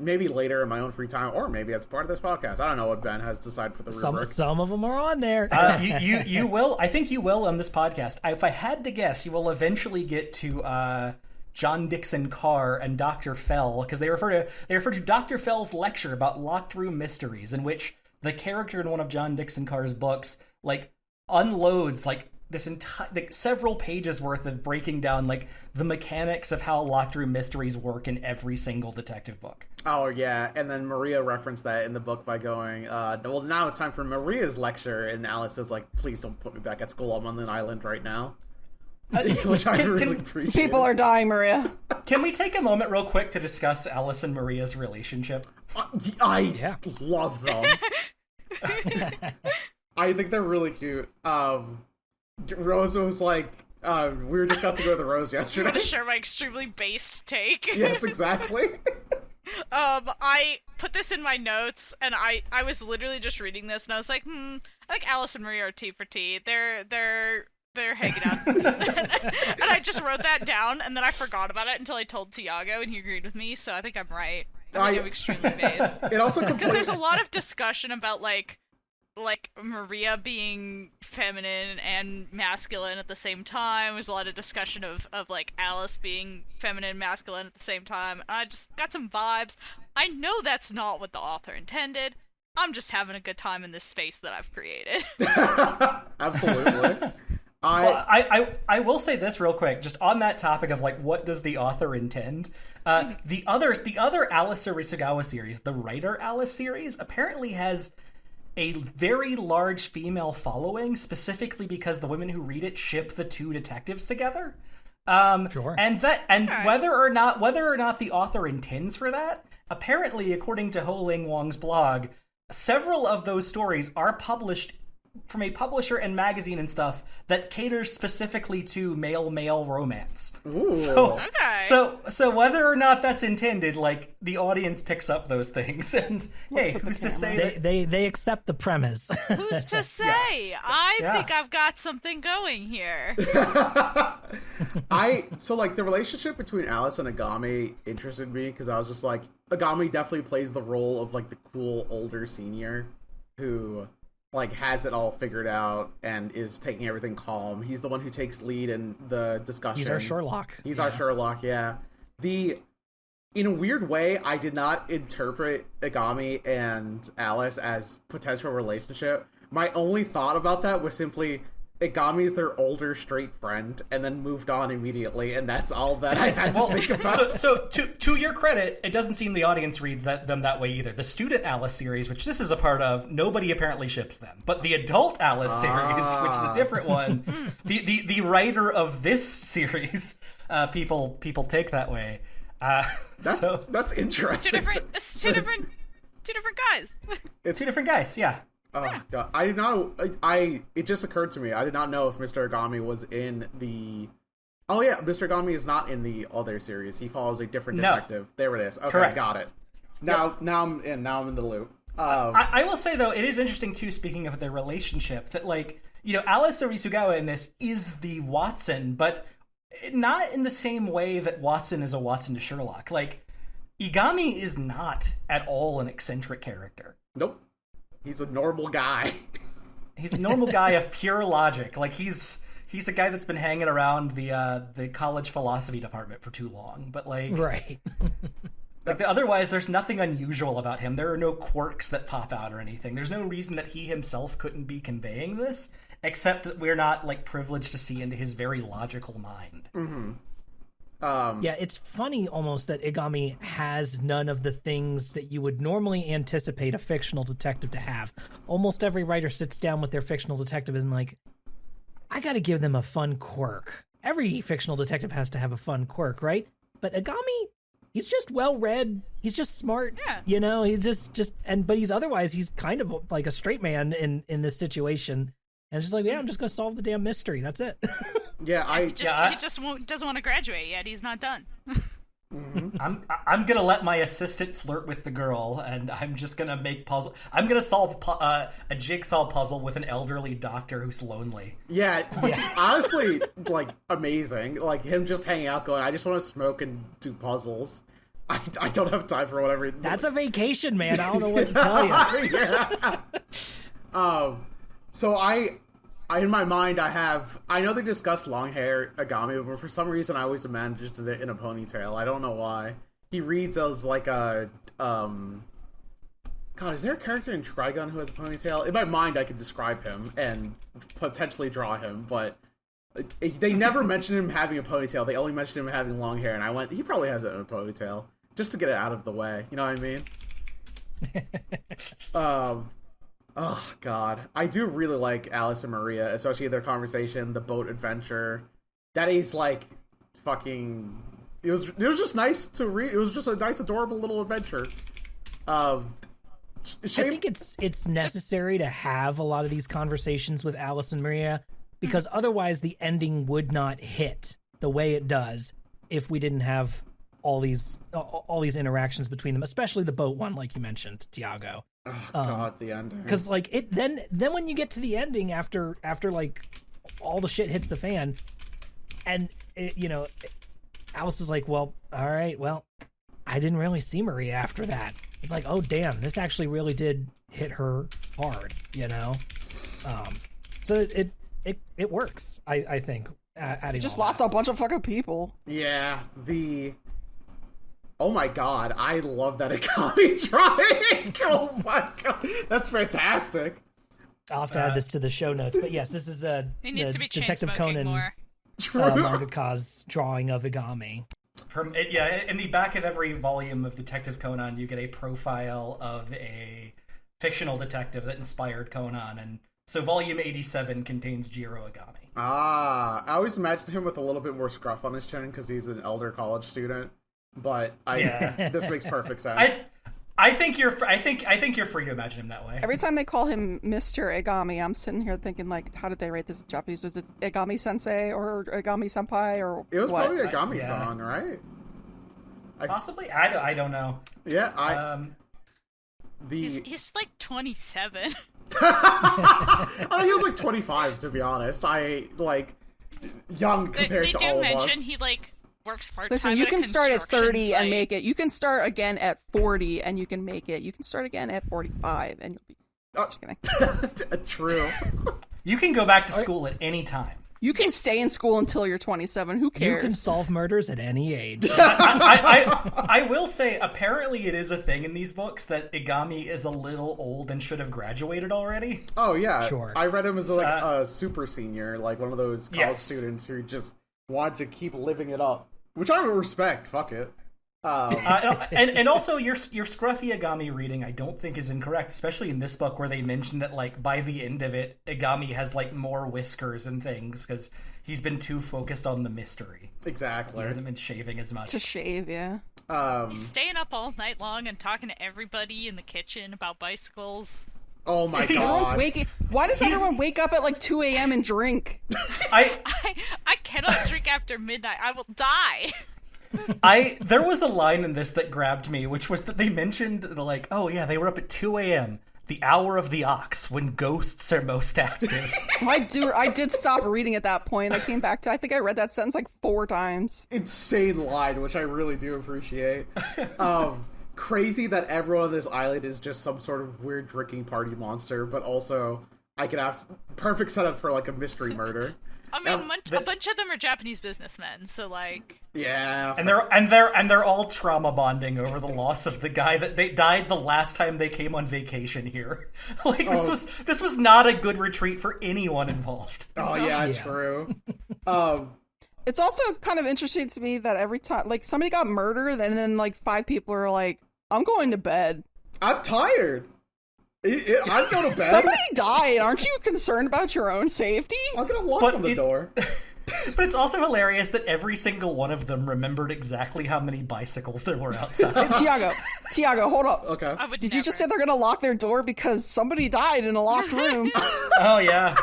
S3: maybe later in my own free time, or maybe as part of this podcast. I don't know what Ben has decided for the rubric.
S1: Some of them are on there.
S5: You will. I think you will on this podcast. If I had to guess, you will eventually get to John Dixon Carr and Dr. Fell, because they refer to Dr. Fell's lecture about locked room mysteries, in which the character in one of John Dixon Carr's books like unloads like this entire several pages worth of breaking down like the mechanics of how locked room mysteries work in every single detective book.
S3: Oh, yeah, and then Maria referenced that in the book by going, well, now it's time for Maria's lecture, and Alice is like, please don't put me back at school, I'm on an island right now. Which I really appreciate.
S2: People are dying, Maria.
S5: Can we take a moment real quick to discuss Alice and Maria's relationship?
S3: I love them. I think they're really cute. Rose was like, we were discussing with Rose yesterday.
S4: You want to share my extremely based take?
S3: Yes, exactly.
S4: I put this in my notes, and I was literally just reading this, and I was like, I think Alice and Maria are T for T. They're hanging out. And I just wrote that down, and then I forgot about it until I told Tiago, and he agreed with me, so I think I'm right. I think I'm extremely based.
S3: It also
S4: because there's a lot of discussion about, like Maria being feminine and masculine at the same time. There's a lot of discussion of like Alice being feminine and masculine at the same time. I just got some vibes. I know that's not what the author intended. I'm just having a good time in this space that I've created.
S3: Absolutely.
S5: I will say this real quick, just on that topic of like what does the author intend. The other Alice Arisugawa series, the Writer Alice series, apparently has a very large female following, specifically because the women who read it ship the two detectives together.
S1: Sure.
S5: And
S4: right.
S5: whether or not the author intends for that, apparently, according to Ho Ling Wong's blog, several of those stories are published from a publisher and magazine and stuff that caters specifically to male romance.
S3: Ooh.
S5: So whether or not that's intended, like the audience picks up those things, and hey, who's to say that
S1: they accept the premise?
S4: Who's to say? I think I've got something going here.
S3: So like the relationship between Alice and Agami interested me because I was just like, Agami definitely plays the role of like the cool older senior who like has it all figured out and is taking everything calm. He's the one who takes lead in the discussion.
S1: He's our Sherlock.
S3: Our Sherlock, yeah. In a weird way, I did not interpret Agami and Alice as potential relationship. My only thought about that was simply Agami's their older straight friend, and then moved on immediately, and that's all that I had to think about.
S5: So to your credit, it doesn't seem the audience reads them that way either. The Student Alice series, which this is a part of, nobody apparently ships them. But the Adult Alice series, which is a different one, the writer of this series, people take that way.
S3: That's interesting.
S4: Two different guys.
S3: It's
S5: two different guys, yeah.
S3: Oh god, I did not. It just occurred to me. I did not know if Mr. Agami was in the. Oh yeah, Mr. Agami is not in the other series. He follows a different detective. There it is. Okay,
S5: correct.
S3: Got it. Now I'm in. Now I'm in the loop.
S5: I will say though, it is interesting too. Speaking of their relationship, that like Alice Arisugawa in this is the Watson, but not in the same way that Watson is a Watson to Sherlock. Like Igami is not at all an eccentric character.
S3: Nope. He's a normal guy.
S5: He's a normal guy of pure logic. Like he's a guy that's been hanging around the college philosophy department for too long. But like,
S1: right.
S5: Otherwise, there's nothing unusual about him. There are no quirks that pop out or anything. There's no reason that he himself couldn't be conveying this, except that we're not, like, privileged to see into his very logical mind.
S3: Mm-hmm.
S1: Yeah, it's funny almost that Igami has none of the things that you would normally anticipate a fictional detective to have. Almost every writer sits down with their fictional detective and like, I gotta give them a fun quirk. Every fictional detective has to have a fun quirk, right? But Igami, he's just well-read. He's just smart.
S4: Yeah.
S1: You know, he's but he's kind of like a straight man in this situation. And it's just like, yeah, I'm just gonna solve the damn mystery. That's it.
S3: Yeah,
S4: he just doesn't want to graduate yet. He's not done.
S3: Mm-hmm.
S5: I'm gonna let my assistant flirt with the girl, and I'm just gonna make puzzle. I'm gonna solve a jigsaw puzzle with an elderly doctor who's lonely.
S3: Yeah, honestly, like, amazing. Like, him just hanging out going, I just want to smoke and do puzzles. I don't have time for whatever.
S1: That's a vacation, man. I don't know what to tell you.
S3: Yeah. So in my mind, I know they discussed long hair Agami, but for some reason I always imagined it in a ponytail. I don't know why. He reads as like a, God, is there a character in Trigun who has a ponytail? In my mind, I could describe him and potentially draw him, but they never mentioned him having a ponytail. They only mentioned him having long hair, and I went, he probably has it in a ponytail, just to get it out of the way. You know what I mean? Oh, God. I do really like Alice and Maria, especially their conversation, the boat adventure. That is, like, fucking... It was just nice to read. It was just a nice, adorable little adventure. I
S1: think it's necessary to have a lot of these conversations with Alice and Maria, because otherwise the ending would not hit the way it does if we didn't have all these interactions between them, especially the boat one, like you mentioned, Tiago.
S3: Oh, God, the ending.
S1: Because like it, then when you get to the ending after like all the shit hits the fan, and Alice is like, well, all right, well, I didn't really see Maria after that. It's like, oh damn, this actually really did hit her hard, you know. So it works. I think.
S2: He just lost a bunch of fucking people.
S3: Yeah, oh my God, I love that Akami drawing! Oh my God, that's fantastic.
S1: I'll have to add this to the show notes, but yes, this is
S4: it needs to be
S1: Detective Conan
S4: more.
S1: mangaka's drawing of Igami.
S5: In the back of every volume of Detective Conan, you get a profile of a fictional detective that inspired Conan, and so volume 87 contains Jiro Igami.
S3: I always imagined him with a little bit more scruff on his chin because he's an elder college student. But this makes perfect sense.
S5: I think you're free to imagine him that way.
S2: Every time they call him Mr. Igami, I'm sitting here thinking, like, how did they write this in Japanese? Was it Igami Sensei or Igami Senpai or
S3: it was
S2: what?
S3: probably Igami-san, right?
S5: Possibly, I don't know.
S3: Yeah,
S4: he's like 27.
S3: I think he was like 25, to be honest. Young compared to all of us.
S4: They do mention he works part-time.
S2: Listen, you can start at 30
S4: site.
S2: and make it. You can start again at 40 and you can make it. You can start again at 45 and you'll be... just kidding.
S3: True.
S5: You can go back to school at any time.
S2: You can stay in school until you're 27. Who cares?
S1: You can solve murders at any age.
S5: I will say, apparently it is a thing in these books that Igami is a little old and should have graduated already.
S3: Oh, yeah.
S1: Sure.
S3: I read him as a super senior, like one of those college students who just wanted to keep living it up. Which I would respect. Fuck it.
S5: And also your scruffy Igami reading I don't think is incorrect, especially in this book where they mention that by the end of it Igami has more whiskers and things because he's been too focused on the mystery.
S3: Exactly.
S5: He hasn't been shaving as much.
S2: To shave, yeah.
S4: He's staying up all night long and talking to everybody in the kitchen about bicycles.
S3: Oh my God.
S2: Why does everyone wake up at 2 a.m. and drink?
S4: I cannot drink after midnight. I will die.
S5: There was a line in this that grabbed me, which was that they mentioned oh yeah, they were up at 2 a.m., the hour of the ox, when ghosts are most active.
S2: I did stop reading at that point. I came back to, I think I read that sentence 4 times.
S3: Insane line, which I really do appreciate. Crazy that everyone on this island is just some sort of weird drinking party monster, but also I could have perfect setup for like a mystery murder.
S4: I mean, a bunch of them are Japanese businessmen, so like.
S3: Yeah,
S5: and they're all trauma bonding over the loss of the guy that they died the last time they came on vacation here. Like this was not a good retreat for anyone involved.
S3: Oh yeah, true.
S2: It's also kind of interesting to me that every time, like, somebody got murdered, and then like 5 people are like, "I'm going to bed.
S3: I'm tired. I'm going to bed."
S2: Somebody died. Aren't you concerned about your own safety?
S3: I'm gonna lock on the door.
S5: But it's also hilarious that every single one of them remembered exactly how many bicycles there were outside.
S2: Tiago, hold up.
S3: Okay.
S2: Did you just say they're going to lock their door because somebody died in a locked room?
S5: Oh, yeah.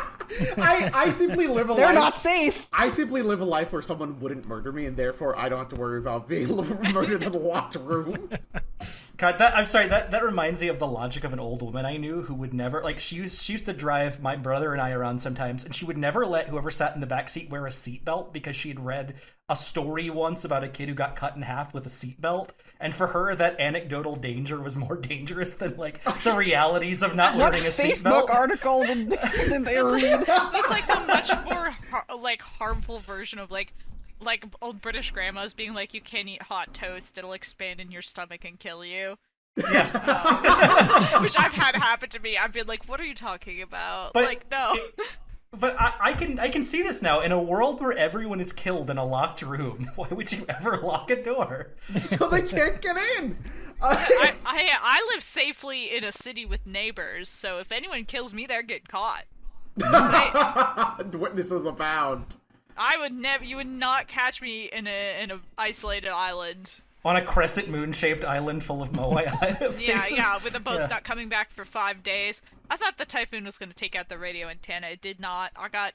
S3: I simply live a life...
S2: They're not safe.
S3: I simply live a life where someone wouldn't murder me, and therefore I don't have to worry about being murdered in a locked room.
S5: God, that reminds me of the logic of an old woman I knew who would never, like, she used to drive my brother and I around sometimes, and she would never let whoever sat in the back seat wear a seatbelt because she had read a story once about a kid who got cut in half with a seatbelt, and for her that anecdotal danger was more dangerous than like the realities of not wearing a seatbelt.
S2: What Facebook article did they read?
S4: That's like a much more harmful version of like old British grandmas being like, you can't eat hot toast, it'll expand in your stomach and kill you.
S5: Yes.
S4: Which I've had happen to me. I've been like, what are you talking about?
S5: But
S4: like, no.
S5: But I can see this now. In a world where everyone is killed in a locked room, why would you ever lock a door?
S3: So they can't get in!
S4: I live safely in a city with neighbors, so if anyone kills me, they're getting caught.
S3: Witnesses abound.
S4: You would not catch me in a isolated island.
S5: On a crescent moon-shaped island full of Moai
S4: Yeah, with the boats not coming back for 5 days. I thought the typhoon was going to take out the radio antenna. It did not. I got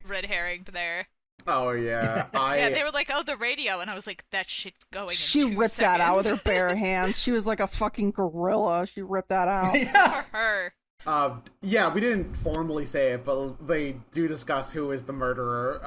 S4: red herringed there.
S3: Oh, yeah.
S4: Yeah, they were like, oh, the radio. And I was like, that shit's going in
S2: She
S4: 2
S2: ripped
S4: seconds.
S2: that out with her bare hands. She was like a fucking gorilla. She ripped that out.
S5: Yeah.
S4: For her.
S3: Yeah, we didn't formally say it, but they do discuss who is the murderer.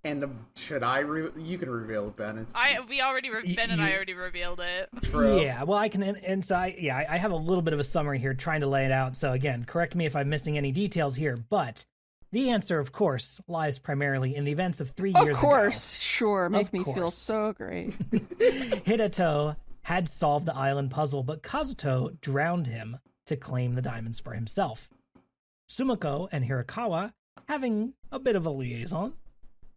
S3: And you can reveal it, Ben. Ben and I already revealed it. True.
S1: Yeah, well, I can, and so I have a little bit of a summary here, trying to lay it out. So again, correct me if I'm missing any details here, but the answer, of course, lies primarily in the events of 3 years ago.
S2: Of course, sure, make me feel so great.
S1: Hideto had solved the island puzzle, but Kazuto drowned him to claim the diamonds for himself. Sumiko and Hirakawa, having a bit of a liaison,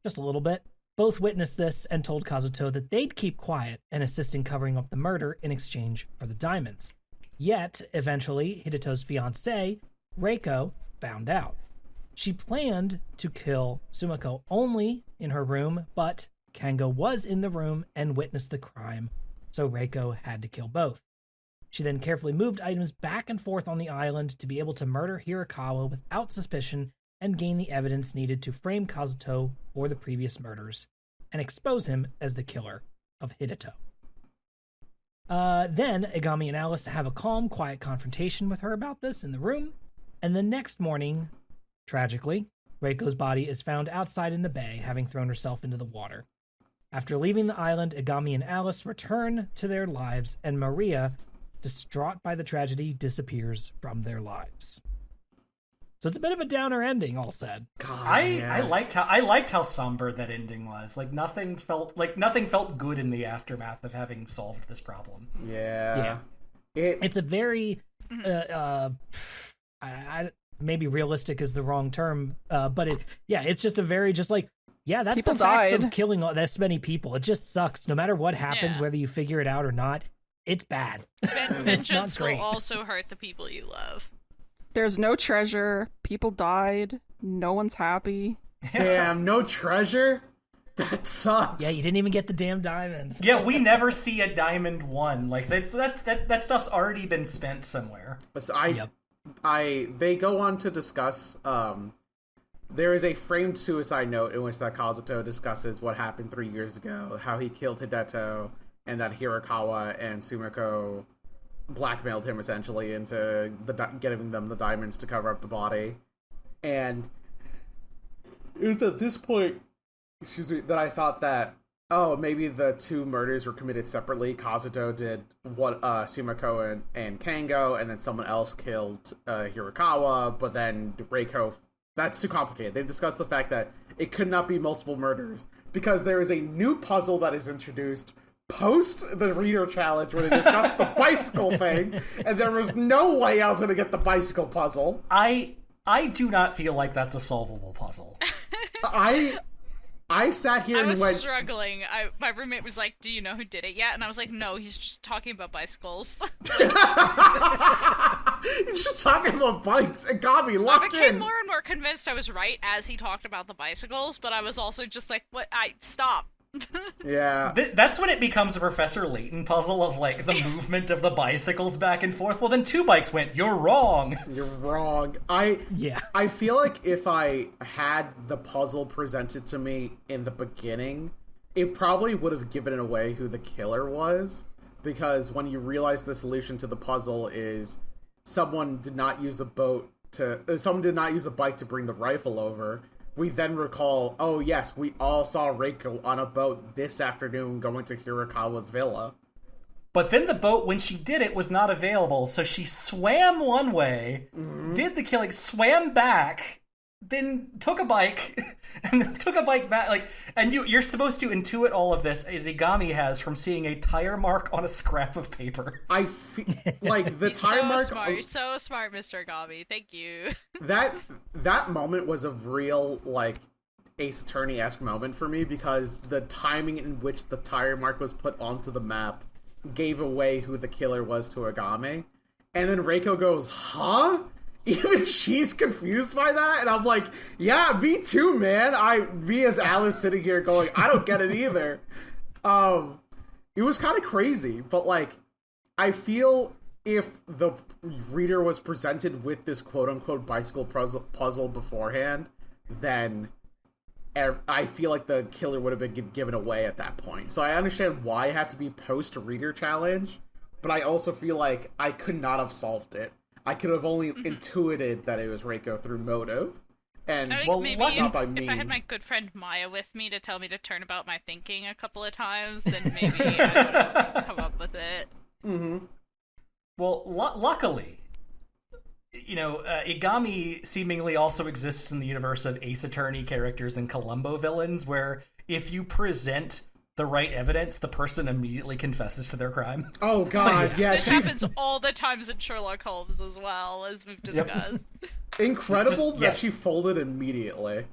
S1: just a little bit, both witnessed this and told Kazuto that they'd keep quiet and assist in covering up the murder in exchange for the diamonds. Yet, eventually, Hideto's fiancée, Reiko, found out. She planned to kill Sumiko only in her room, but Kango was in the room and witnessed the crime, so Reiko had to kill both. She then carefully moved items back and forth on the island to be able to murder Hirakawa without suspicion and gain the evidence needed to frame Kazuto for the previous murders and expose him as the killer of Hideto. Then Agami and Alice have a calm, quiet confrontation with her about this in the room, and the next morning, tragically, Reiko's body is found outside in the bay, having thrown herself into the water. After leaving the island, Agami and Alice return to their lives, and Maria, distraught by the tragedy, disappears from their lives. So it's a bit of a downer ending, all said.
S3: God,
S5: I liked how somber that ending was. Like nothing felt good in the aftermath of having solved this problem.
S3: Yeah.
S1: It's a very maybe realistic is the wrong term, but it's just a very that's people the facts of killing this many people. It just sucks. No matter what happens, whether you figure it out or not, it's bad.
S4: Vengeance will also hurt the people you love.
S2: There's no treasure. People died. No one's happy.
S3: Damn, no treasure? That sucks.
S1: Yeah, you didn't even get the damn diamonds.
S5: Yeah, we never see a diamond won. Like that stuff's already been spent somewhere.
S3: They go on to discuss there is a framed suicide note in which that Kazuto discusses what happened 3 years ago, how he killed Hideto, and that Hirakawa and Sumiko blackmailed him essentially into giving them the diamonds to cover up the body. And it was at this point, that I thought that oh, maybe the two murders were committed separately. Kazuto did what Sumiko and Kango, and then someone else killed Hirakawa, but then Reiko... That's too complicated. They discussed the fact that it could not be multiple murders, because there is a new puzzle that is introduced post the reader challenge where they discussed the bicycle thing, and there was no way I was going to get the bicycle puzzle.
S5: I do not feel like that's a solvable puzzle.
S3: I sat here and
S4: went...
S3: I was
S4: struggling. My roommate was like, do you know who did it yet? And I was like, no, he's just talking about bicycles.
S3: He's just talking about bikes. It got me locked in.
S4: I became more and more convinced I was right as he talked about the bicycles, but I was also just like, what? Stop.
S3: Yeah.
S5: That's when it becomes a Professor Layton puzzle of, like, the movement of the bicycles back and forth. Well, then two bikes went, you're wrong.
S3: You're wrong. I feel like if I had the puzzle presented to me in the beginning, it probably would have given away who the killer was. Because when you realize the solution to the puzzle is someone did not use a bike to bring the rifle over, we then recall, oh yes, we all saw Reiko on a boat this afternoon going to Hirakawa's villa.
S5: But then the boat, when she did it, was not available, so she swam one way, did the killing, swam back, then took a bike, and then took a bike back, like, and you're supposed to intuit all of this, as Igami has, from seeing a tire mark on a scrap of paper.
S3: I feel like the tire mark...
S4: Smart. You're so smart, Mr. Igami. Thank you.
S3: That moment was a real, like, Ace Attorney-esque moment for me, because the timing in which the tire mark was put onto the map gave away who the killer was to Igami. And then Reiko goes, huh? Even she's confused by that? And I'm like, yeah, me too, man. Me as Alice sitting here going, I don't get it either. It was kind of crazy, but, like, I feel if the reader was presented with this quote-unquote bicycle puzzle beforehand, then I feel like the killer would have been given away at that point. So I understand why it had to be post-reader challenge, but I also feel like I could not have solved it. I could have only intuited that it was Reiko through motive. And
S4: maybe if I had my good friend Maya with me to tell me to turn about my thinking a couple of times, then maybe I would have come up with it.
S3: Mm-hmm.
S5: Well, luckily, Igami seemingly also exists in the universe of Ace Attorney characters and Columbo villains, where if you present the right evidence, the person immediately confesses to their crime.
S3: Oh, God, yeah.
S4: This happens all the times in Sherlock Holmes as well, as we've discussed.
S3: Yep. Incredible that she folded immediately.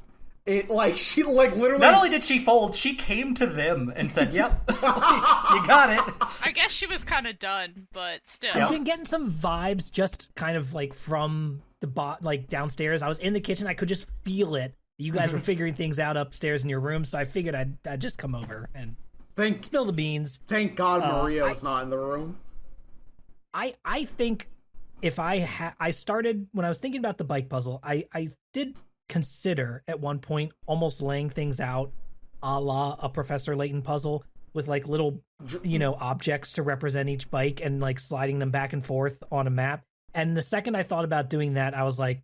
S3: She literally...
S5: Not only did she fold, she came to them and said, yep, you got it.
S4: I guess she was kind of done, but still.
S1: I've been getting some vibes just kind of, like, from the downstairs. I was in the kitchen, I could just feel it. You guys were figuring things out upstairs in your room, so I figured I'd just come over and spill the beans.
S3: Thank God Maria's not in the room.
S1: I think if I started, when I was thinking about the bike puzzle, I did consider at one point almost laying things out a la a Professor Layton puzzle with, like, little, objects to represent each bike and, like, sliding them back and forth on a map. And the second I thought about doing that, I was like,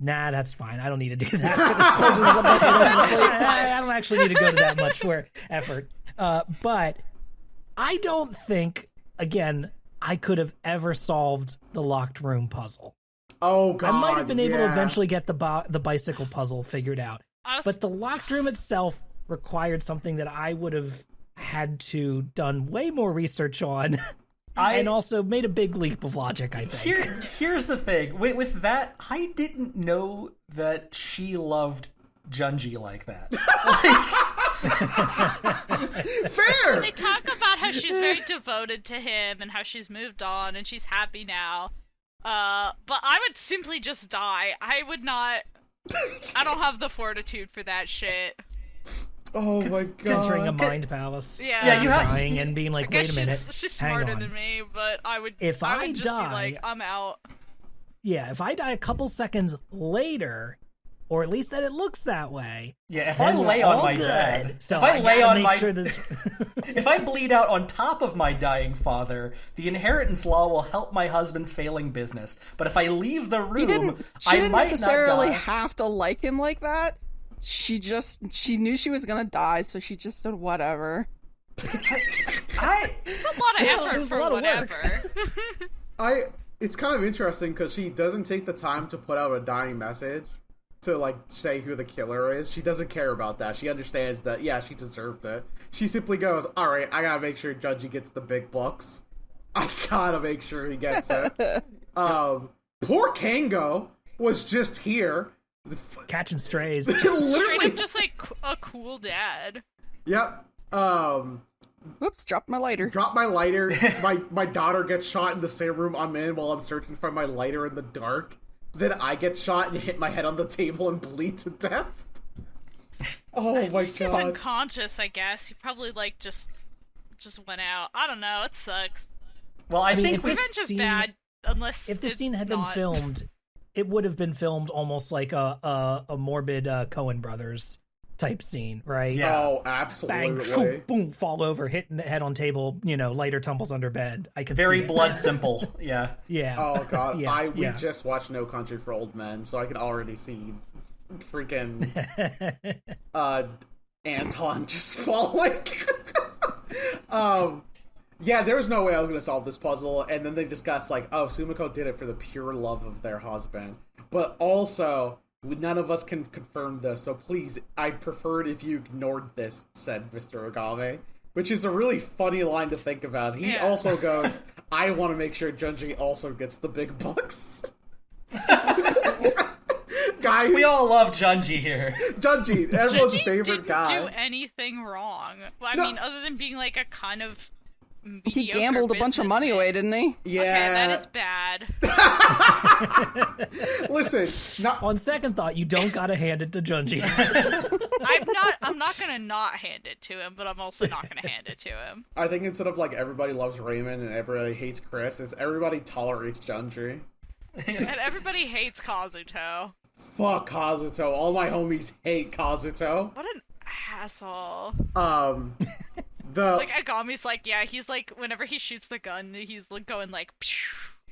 S1: nah, that's fine. I don't need to do that. I don't actually need to go to that much effort. But I don't think, again, I could have ever solved the locked room puzzle.
S3: Oh, God,
S1: I might have been able to eventually get the bicycle puzzle figured out. But the locked room itself required something that I would have had to done way more research on. And also made a big leap of logic, I think.
S5: Here's the thing. With that, I didn't know that she loved Junji like that.
S3: Fair!
S4: They talk about how she's very devoted to him and how she's moved on and she's happy now. But I would simply just die. I would not... I don't have the fortitude for that shit.
S3: Oh my God!
S1: Entering a mind palace,
S4: yeah,
S1: you dying and being like, "Wait a minute,
S4: she's smarter than me." But I would, if I would just die, be like, "I'm out."
S1: Yeah, if I die a couple seconds later, or at least that it looks that way.
S5: Yeah, if I lay on my dad,
S1: so
S5: if I lay on my,
S1: this...
S5: if I bleed out on top of my dying father, the inheritance law will help my husband's failing business. But if I leave the room,
S2: she didn't necessarily have to like him like that. she knew she was gonna die, so she just said whatever.
S4: It's a lot of effort for whatever.
S3: It's kind of interesting because she doesn't take the time to put out a dying message to, like, say who the killer is. She doesn't care about that. She understands that, yeah, she deserved it. She simply goes, alright, I gotta make sure Junji gets the big bucks. I gotta make sure he gets it. Poor Kango was just here.
S1: Catching strays.
S3: Literally.
S4: Straight up just, like, a cool dad.
S3: Yep.
S2: Oops, dropped my lighter.
S3: Drop my lighter. My daughter gets shot in the same room I'm in while I'm searching for my lighter in the dark. Then I get shot and hit my head on the table and bleed to death. Oh my god.
S4: He's unconscious, I guess. He probably, like, just went out. I don't know. It sucks.
S5: Well, I think
S4: revenge is bad unless
S1: if the scene had
S4: been
S1: filmed, it would have been filmed almost like a morbid Coen Brothers type scene, right?
S5: Yeah.
S3: Oh, absolutely.
S1: Bang, boom, boom, fall over, hitting the head on table, lighter tumbles under bed. I can
S5: very
S1: see
S5: blood simple. Yeah.
S1: Yeah.
S3: Oh god.
S1: Yeah,
S3: We just watched No Country for Old Men, so I can already see freaking Anton just falling. Yeah, there was no way I was going to solve this puzzle, and then they discussed, like, oh, Sumiko did it for the pure love of their husband. But also, none of us can confirm this, so please, I'd prefer it if you ignored this, said Mr. Ogame. Which is a really funny line to think about. He also goes, I want to make sure Junji also gets the big bucks. Guy,
S5: we all love Junji here.
S3: Junji, everyone's
S4: Junji
S3: favorite guy.
S4: Didn't do anything wrong. Well, I mean, other than being like a kind of
S2: he gambled a bunch of money away, didn't he?
S3: Yeah,
S4: okay, that is bad.
S3: Listen,
S1: on second thought, you don't gotta hand it to Junji.
S4: I'm not gonna not hand it to him, but I'm also not gonna hand it to him.
S3: I think instead of like everybody loves Raymond and everybody hates Chris, it's everybody tolerates Junji.
S4: And everybody hates Kazuto.
S3: Fuck Kazuto. All my homies hate Kazuto.
S4: What an asshole.
S3: Like
S4: Agami's like, yeah, he's like, whenever he shoots the gun, he's like going like,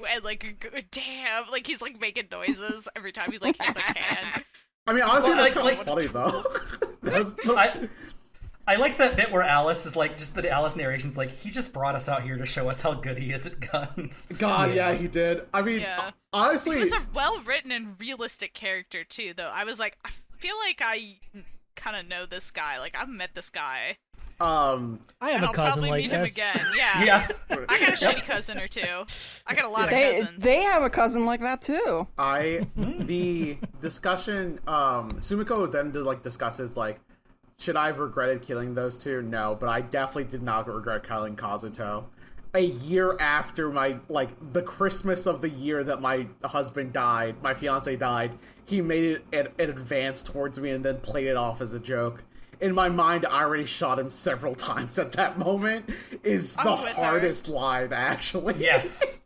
S4: and like, damn, like he's like making noises every time he like hits a can.
S3: I mean, honestly, that's kind of funny though.
S5: I like that bit where Alice is like, just the Alice narration's like, he just brought us out here to show us how good he is at guns.
S3: God, yeah, he did. I mean, honestly,
S4: he was a well-written and realistic character too, though. I was like, I feel like I kind of know this guy. Like, I've met this guy.
S1: I have a cousin like
S4: meet
S1: this.
S4: Him again. Yeah. I got a shitty cousin or two. I got a lot of cousins.
S2: They have a cousin like that too.
S3: The discussion, Sumiko then discusses like, should I have regretted killing those two? No, but I definitely did not regret killing Kazuto. A year after the Christmas of the year that my husband died, my fiance died, he made it an advance towards me and then played it off as a joke. In my mind, I already shot him several times at that moment. Is the hardest line, actually.
S5: Yes.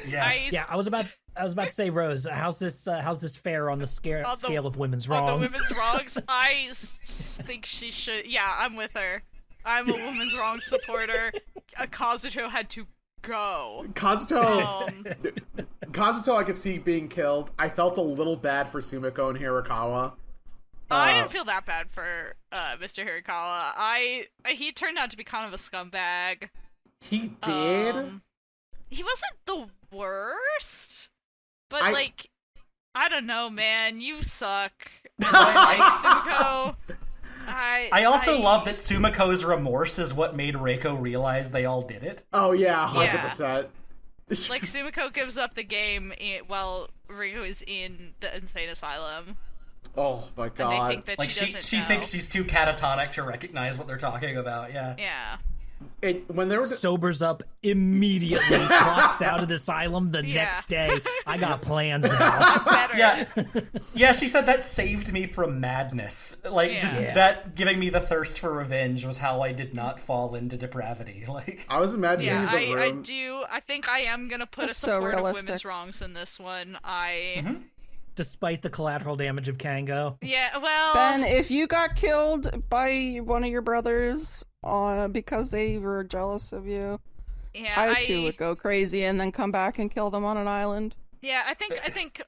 S5: Yes.
S1: Yeah, I was about to say, Rose, how's this fair on the scale of women's wrongs?
S4: On the women's wrongs, I think she should. Yeah, I'm with her. I'm a women's wrongs supporter. Kazuto had to go.
S3: Kazuto, I could see being killed. I felt a little bad for Sumiko and Hirakawa.
S4: I didn't feel that bad for Mr. Hirakawa. He turned out to be kind of a scumbag.
S3: He did?
S4: He wasn't the worst, but I don't know, man. You suck. And Sumiko.
S5: I also love that Sumiko's remorse is what made Reiko realize they all did it.
S3: Oh yeah, 100%.
S4: Like, Sumiko gives up the game while Reiko is in the insane asylum.
S3: Oh my god.
S4: And they think that
S5: she thinks she's too catatonic to recognize what they're talking about, yeah.
S4: Yeah.
S3: When there was
S1: sobers up immediately, clocks out of the asylum the next day. I got plans now.
S5: Yeah, she said that saved me from madness. That giving me the thirst for revenge was how I did not fall into depravity. Like,
S3: I was imagining the room.
S4: I think I am gonna put a support of women's wrongs in this one.
S1: Despite the collateral damage of Kango.
S4: Yeah, well,
S2: Ben, if you got killed by one of your brothers because they were jealous of you, I too would go crazy and then come back and kill them on an island.
S4: Yeah, I think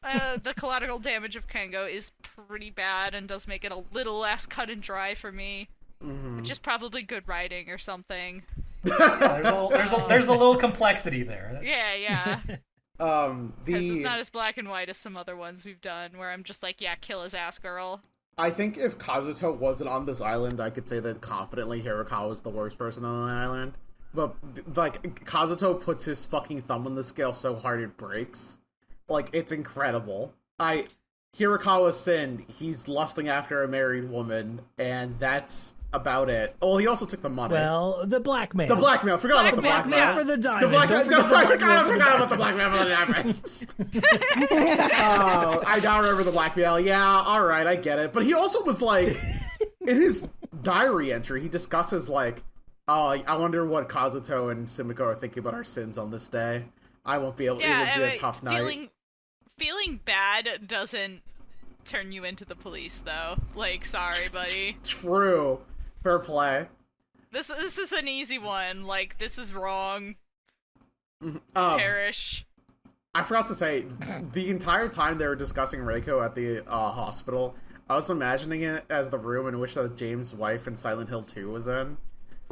S4: the collateral damage of Kango is pretty bad and does make it a little less cut and dry for me, which is probably good writing or something.
S5: There's a little complexity there.
S4: Yeah. Because it's not as black and white as some other ones we've done, where I'm just like, yeah, kill his ass, girl.
S3: I think if Kazuto wasn't on this island, I could say that confidently Hirakawa was the worst person on the island. But, like, Kazuto puts his fucking thumb on the scale so hard it breaks. Like, it's incredible. Hirakawa sinned, he's lusting after a married woman, and that's about it. Well, he also took the money.
S1: Well, the blackmail.
S3: I forgot about the blackmail.
S1: For the diamonds.
S3: I forgot about the blackmail for the diamonds. Oh, I now remember the blackmail. Yeah, alright, I get it. But he also was like, in his diary entry, he discusses like, oh, I wonder what Kazuto and Sumiko are thinking about our sins on this day. I won't be able. It would be a tough night.
S4: Feeling bad doesn't turn you into the police, though. Like, sorry, buddy.
S3: True. Fair play.
S4: This is an easy one. Like, this is wrong. Perish.
S3: I forgot to say, the entire time they were discussing Reiko at the hospital, I was imagining it as the room in which James' wife in Silent Hill 2 was in.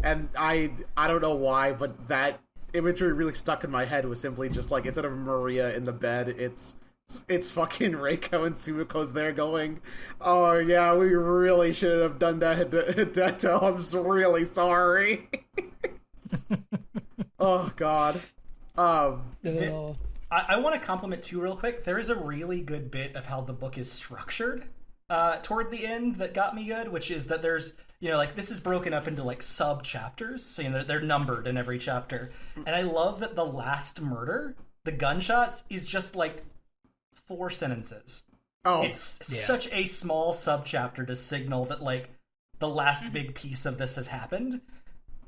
S3: And I don't know why, but that imagery really stuck in my head. Was simply just like, instead of Maria in the bed, it's fucking Reiko and Sumiko's there going, oh yeah, we really should have done that, Hideto. I'm really sorry. Oh god.
S5: I want to compliment too real quick. There is a really good bit of how the book is structured toward the end that got me good, which is that there's, like, this is broken up into like sub chapters, so they're numbered in every chapter, and I love that the last murder, the gunshots, is just like 4 sentences. Oh, it's such a small subchapter to signal that like the last big piece of this has happened,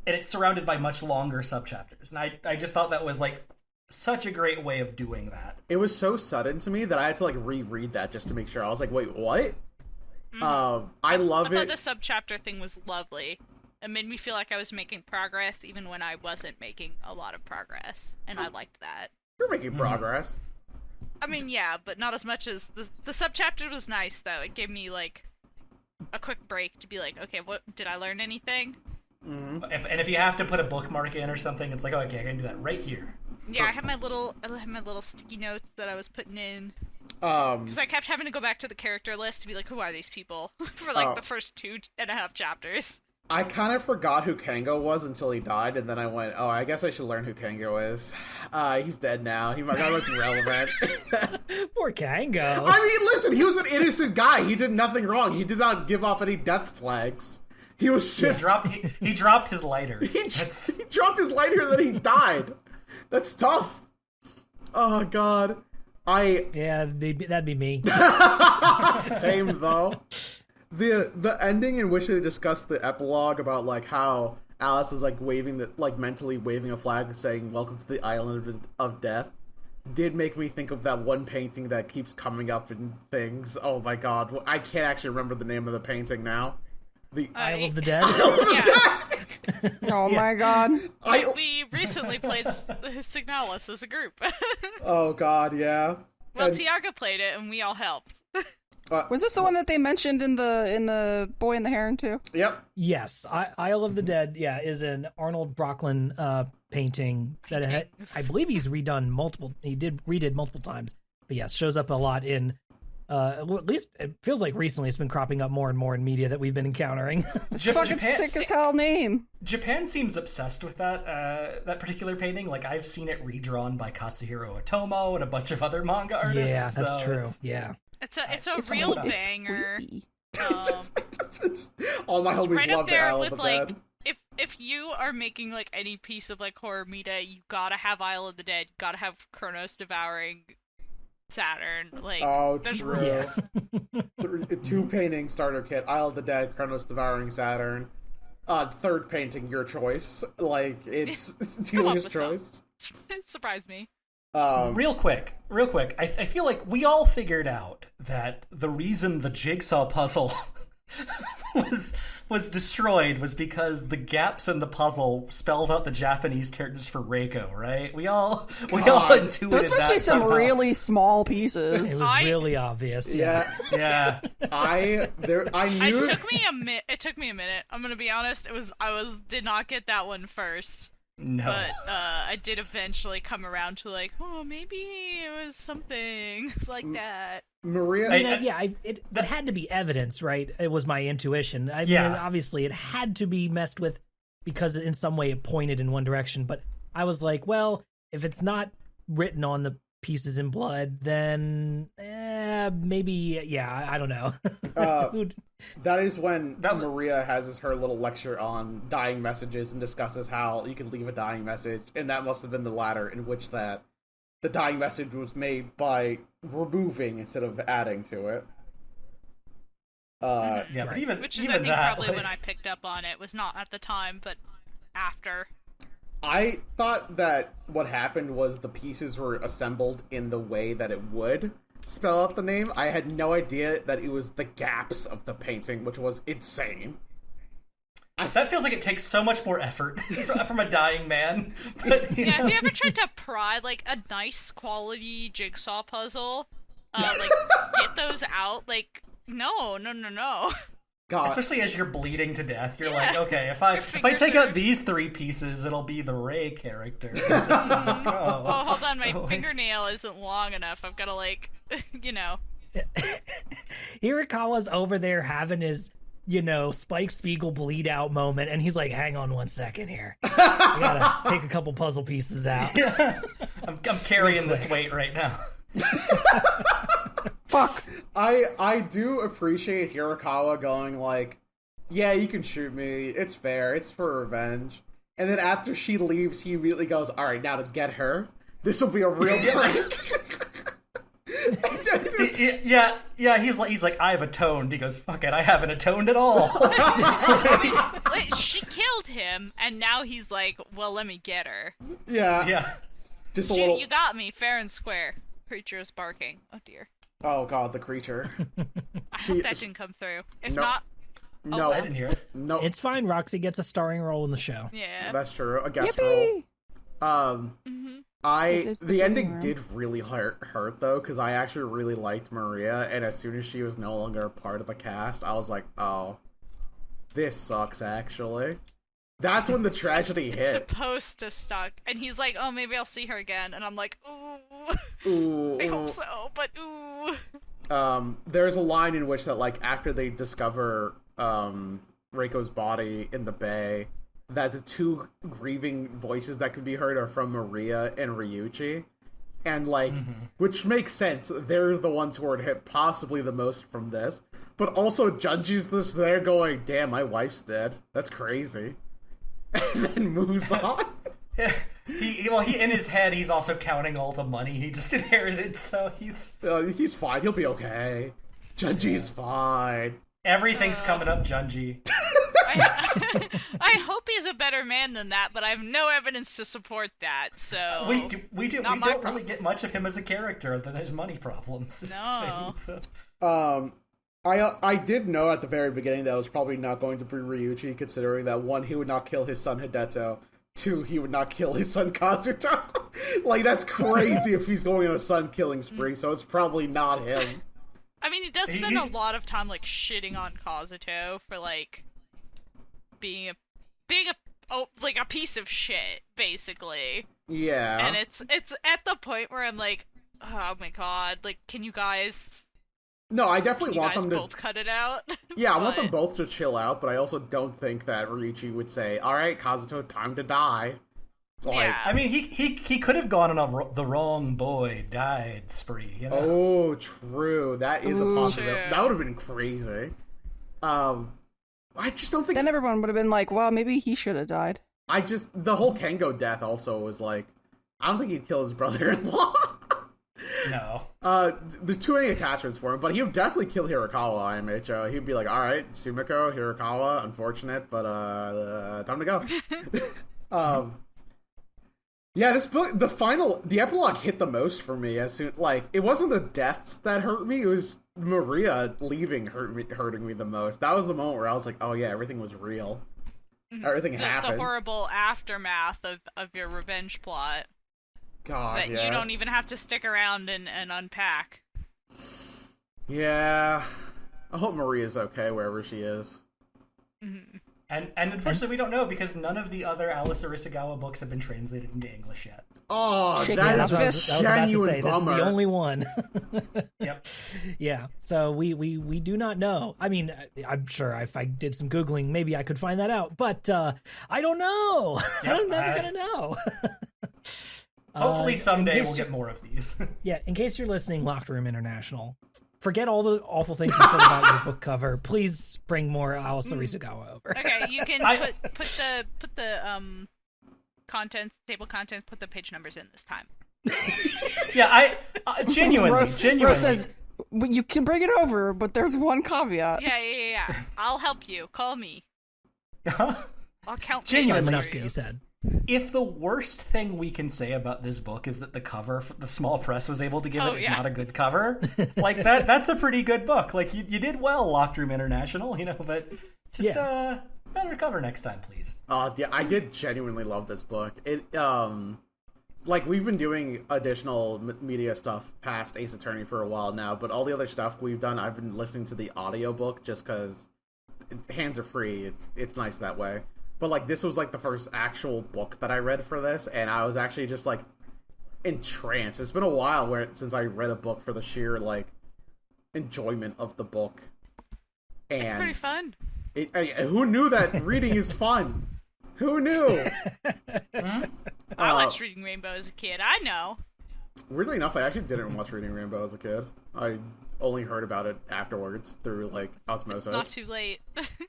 S5: and it's surrounded by much longer subchapters. And I just thought that was like such a great way of doing that.
S3: It was so sudden to me that I had to like reread that just to make sure. I was like, wait, what? I love it.
S4: I thought the subchapter thing was lovely. It made me feel like I was making progress even when I wasn't making a lot of progress, and I liked that.
S3: You're making progress.
S4: I mean, yeah, but not as much as the subchapter was nice, though. It gave me like a quick break to be like, okay, what did I learn anything?
S5: Mm-hmm. If you have to put a bookmark in or something, it's like, oh, okay, I can do that right here.
S4: Yeah, I have my little sticky notes that I was putting in. Because I kept having to go back to the character list to be like, who are these people? For like the first 2.5 chapters.
S3: I kind of forgot who Kango was until he died, and then I went, oh, I guess I should learn who Kango is. He's dead now. He might not look relevant.
S1: Poor Kango.
S3: I mean, listen, he was an innocent guy. He did nothing wrong. He did not give off any death flags. He was just...
S5: He dropped his lighter.
S3: He dropped his lighter and then he died. That's tough. Oh, God.
S1: Yeah, that'd be me.
S3: Same, though. The ending in which they discuss the epilogue about like how Alice is like mentally waving a flag saying "Welcome to the Island of Death" did make me think of that one painting that keeps coming up in things. Oh my god, I can't actually remember the name of the painting now. The
S1: Isle of the Dead.
S2: Oh my god.
S4: We recently played Signalis as a group.
S3: Oh god, yeah.
S4: Well, Tiago played it and we all helped.
S2: Was this the one that they mentioned in the Boy and the Heron too?
S3: Yep.
S1: Yes, Isle of the Dead. Yeah, is an Arnold Brocklin painting that I believe he's redone multiple. He redid multiple times, but yes, shows up a lot in. At least it feels like recently it's been cropping up more and more in media that we've been encountering.
S2: It's fucking sick as hell name.
S5: Japan seems obsessed with that particular painting. Like, I've seen it redrawn by Katsuhiro Otomo and a bunch of other manga artists.
S1: Yeah, that's true. Yeah.
S4: It's a real banger.
S3: All my homies
S4: right
S3: love the Isle of the
S4: like,
S3: Dead.
S4: If you are making like any piece of like horror media, you gotta have Isle of the Dead. You gotta have Kronos devouring Saturn. Like,
S3: oh,
S4: there's
S3: true.
S4: rules.
S3: 2 painting starter kit: Isle of the Dead, Kronos devouring Saturn. 3rd painting, your choice. Like, it's Delia's choice.
S4: It surprised me.
S5: Real quick, I feel like we all figured out that the reason the jigsaw puzzle was was destroyed was because the gaps in the puzzle spelled out the Japanese characters for Reiko, right? We all intuited
S2: those must
S5: that
S2: be some
S5: somehow.
S2: really small
S1: It
S2: pieces.
S1: was really obvious.
S3: Yeah.
S5: Yeah.
S3: I knew.
S4: It took me a minute. I'm gonna be honest. I did not get that one first.
S5: No.
S4: But I did eventually come around to like, oh, maybe it was something like that.
S3: Maria.
S1: It had to be evidence, right? It was my intuition. I mean, obviously, it had to be messed with because in some way it pointed in one direction. But I was like, well, if it's not written on the pieces in blood, then maybe, I don't know.
S3: That is when Maria has her little lecture on dying messages and discusses how you can leave a dying message, and that must have been the latter in which that the dying message was made by removing instead of adding to it.
S5: But even
S4: which is
S5: even
S4: I think
S5: that,
S4: probably when I picked up on it, was not at the time, but after.
S3: I thought that what happened was the pieces were assembled in the way that it would spell out the name. I had no idea that it was the gaps of the painting, which was insane.
S5: That feels like it takes so much more effort from a dying man. But,
S4: have you ever tried to pry like a nice quality jigsaw puzzle? Get those out? Like, no.
S3: God.
S5: Especially as you're bleeding to death, you're like, okay, if I take out these 3 pieces, it'll be the Ray character. This is the
S4: Oh, hold on, my fingernail isn't long enough. I've got to
S1: Hirakawa's over there having his, Spike Spiegel bleed out moment, and he's like, hang on one second here. I gotta take a couple puzzle pieces out.
S5: Yeah. I'm carrying this weight right now.
S2: Fuck.
S3: I do appreciate Hirakawa going like, yeah, you can shoot me. It's fair. It's for revenge. And then after she leaves, he immediately goes, all right, now to get her, this will be a real prank.
S5: He's like, I've atoned. He goes, fuck it, I haven't atoned at all.
S4: She killed him, and now he's like, well, let me get her.
S3: Yeah. Just a little.
S4: You got me, fair and square. Creature is barking. Oh dear.
S3: Oh god, the creature.
S4: I hope that didn't come through. If
S3: No.
S4: not,
S3: No,
S5: I didn't hear it.
S3: No,
S1: It's fine. Roxy gets a starring role in the show.
S4: yeah.
S3: that's true. A guest
S2: Yippee!
S3: role.
S4: Mm-hmm.
S2: It is
S3: The
S2: the
S3: ending
S2: room.
S3: did really hurt though, because I actually really liked Maria, and as soon as she was no longer a part of the cast, I was like, oh, this sucks. Actually, that's when the tragedy
S4: It's
S3: hit.
S4: supposed to suck, and he's like, "Oh, maybe I'll see her again," and I'm like, "Ooh,
S3: Ooh,
S4: I hope so," but ooh.
S3: There's a line in which that like after they discover Reiko's body in the bay, that the 2 grieving voices that could be heard are from Maria and Ryuichi, and like which makes sense. They're the ones who are hit possibly the most from this, but also Junji's just there going, "Damn, my wife's dead. That's crazy," and then moves on.
S5: Yeah. He in his head, he's also counting all the money he just inherited, so he's
S3: Fine. He'll be okay. Junji's fine.
S5: everything's coming up, Junji.
S4: I hope he's a better man than that, but I have no evidence to support that. So
S5: We don't really get much of him as a character other than his money problems. is the thing, so.
S3: I did know at the very beginning that it was probably not going to be Ryuichi, considering that 1, he would not kill his son Hideto, 2, he would not kill his son Kazuto. Like, that's crazy if he's going on a son killing spree, so it's probably not him.
S4: I mean, he does spend a lot of time like shitting on Kazuto for like being a piece of shit, basically.
S3: Yeah.
S4: And it's at the point where I'm like, oh my god, like, can you guys?
S3: No, I definitely want them to
S4: both cut it out.
S3: Yeah, I want them both to chill out, but I also don't think that Ryuichi would say, "All right, Kazuto, time to die." Like,
S4: Yeah.
S5: I mean, he could have gone on the wrong boy died spree. You know?
S3: Oh, true. That is a possibility.
S4: True.
S3: That would have been crazy. I just don't think.
S2: Then everyone would have been like, well, maybe he should have died.
S3: The whole Kengo death also was like, I don't think he'd kill his brother-in-law.
S5: No.
S3: The 2 any attachments for him, but he would definitely kill Hirakawa, IMHO. He'd be like, all right, Sumiko, Hirakawa, unfortunate, but time to go. Yeah, this book, the epilogue hit the most for me. As soon, like, it wasn't the deaths that hurt me; it was Maria leaving hurting me the most. That was the moment where I was like, "Oh yeah, everything was real. Everything happened."
S4: The horrible aftermath of your revenge plot.
S3: God,
S4: that you don't even have to stick around and unpack.
S3: Yeah, I hope Maria's okay wherever she is.
S4: Mm-hmm.
S5: And unfortunately, we don't know because none of the other Alice Arisugawa books have been translated into English yet.
S3: Oh,
S2: Shaking
S3: that
S2: his
S3: is
S2: fist.
S3: a
S1: I was about to
S3: genuine
S1: say,
S3: bummer.
S1: this is the only one.
S5: Yep.
S1: Yeah, so we do not know. I mean, I'm sure if I did some Googling, maybe I could find that out, but I don't know.
S5: Yep,
S1: I'm never going to know.
S5: Hopefully someday
S1: in case
S5: we'll get more of these.
S1: Yeah, in case you're listening, Locked Room International, forget all the awful things you said about your book cover. Please bring more Alice Arisugawa over.
S4: Okay, you can put the contents, table contents, put the page numbers in this time.
S5: Yeah, I genuinely.
S2: Rose says, you can bring it over, but there's one caveat.
S4: Yeah. I'll help you. Call me. I'll count
S5: Genuinely.
S4: pages for
S1: Minovsky, you said.
S5: If the worst thing we can say about this book is that the cover the small press was able to give it is not a good cover, like that's a pretty good book. Like you did well, Locked Room International, but just better cover next time, please.
S3: Yeah, I did genuinely love this book. It like we've been doing additional media stuff past Ace Attorney for a while now, but all the other stuff we've done, I've been listening to the audiobook just because hands are free. It's nice that way. But, like, this was, like, the first actual book that I read for this, and I was actually just, like, entranced. It's been a while since I read a book for the sheer, like, enjoyment of the book. And
S4: it's pretty fun.
S3: Who knew that reading is fun? Who knew?
S4: I watched Reading Rainbow as a kid. I know.
S3: Weirdly enough, I actually didn't watch Reading Rainbow as a kid. I only heard about it afterwards through, like, osmosis.
S4: Not too late.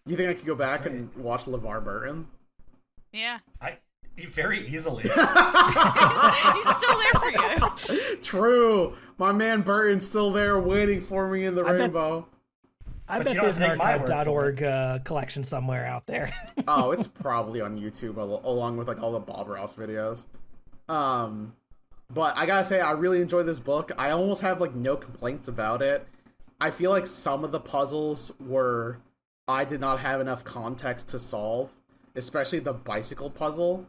S3: You think I could go back and watch LeVar Burton?
S4: Yeah.
S5: Very easily.
S4: He's still there for you.
S3: True. My man Burton's still there waiting for me in the rainbow.
S1: I
S5: But
S1: bet
S5: you don't
S1: there's an
S5: take my word for
S1: archive.org collection somewhere out there.
S3: Oh, it's probably on YouTube along with, like, all the Bob Ross videos. But I gotta say, I really enjoyed this book. I almost have, like, no complaints about it. I feel like some of the puzzles I did not have enough context to solve, especially the bicycle puzzle.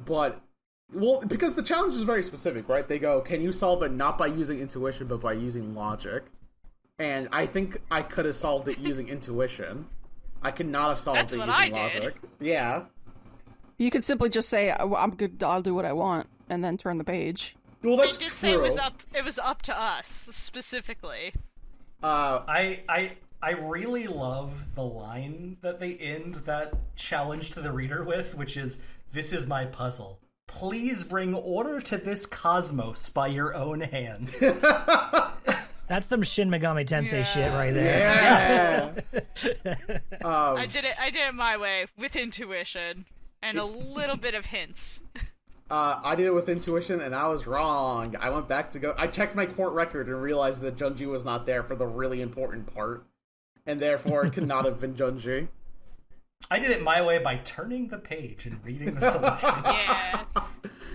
S3: But, well, because the challenge is very specific, right? They go, can you solve it not by using intuition, but by using logic? And I think I could have solved it using intuition. I could not have solved it using logic. Yeah.
S2: You could simply just say, I'm good, I'll do what I want, and then turn the page.
S3: Well, that's
S4: They did
S3: true.
S4: say it was up to us, specifically.
S5: I really love the line that they end that challenge to the reader with, which is, "This is my puzzle. Please bring order to this cosmos by your own hands."
S1: That's some Shin Megami Tensei shit right there.
S3: Yeah.
S4: I did it my way, with intuition, and a little bit of hints.
S3: I did it with intuition, and I was wrong. I went back to I checked my court record and realized that Junji was not there for the really important part, and therefore it could not have been Junji.
S5: I did it my way by turning the page and reading the solution.
S4: Yeah.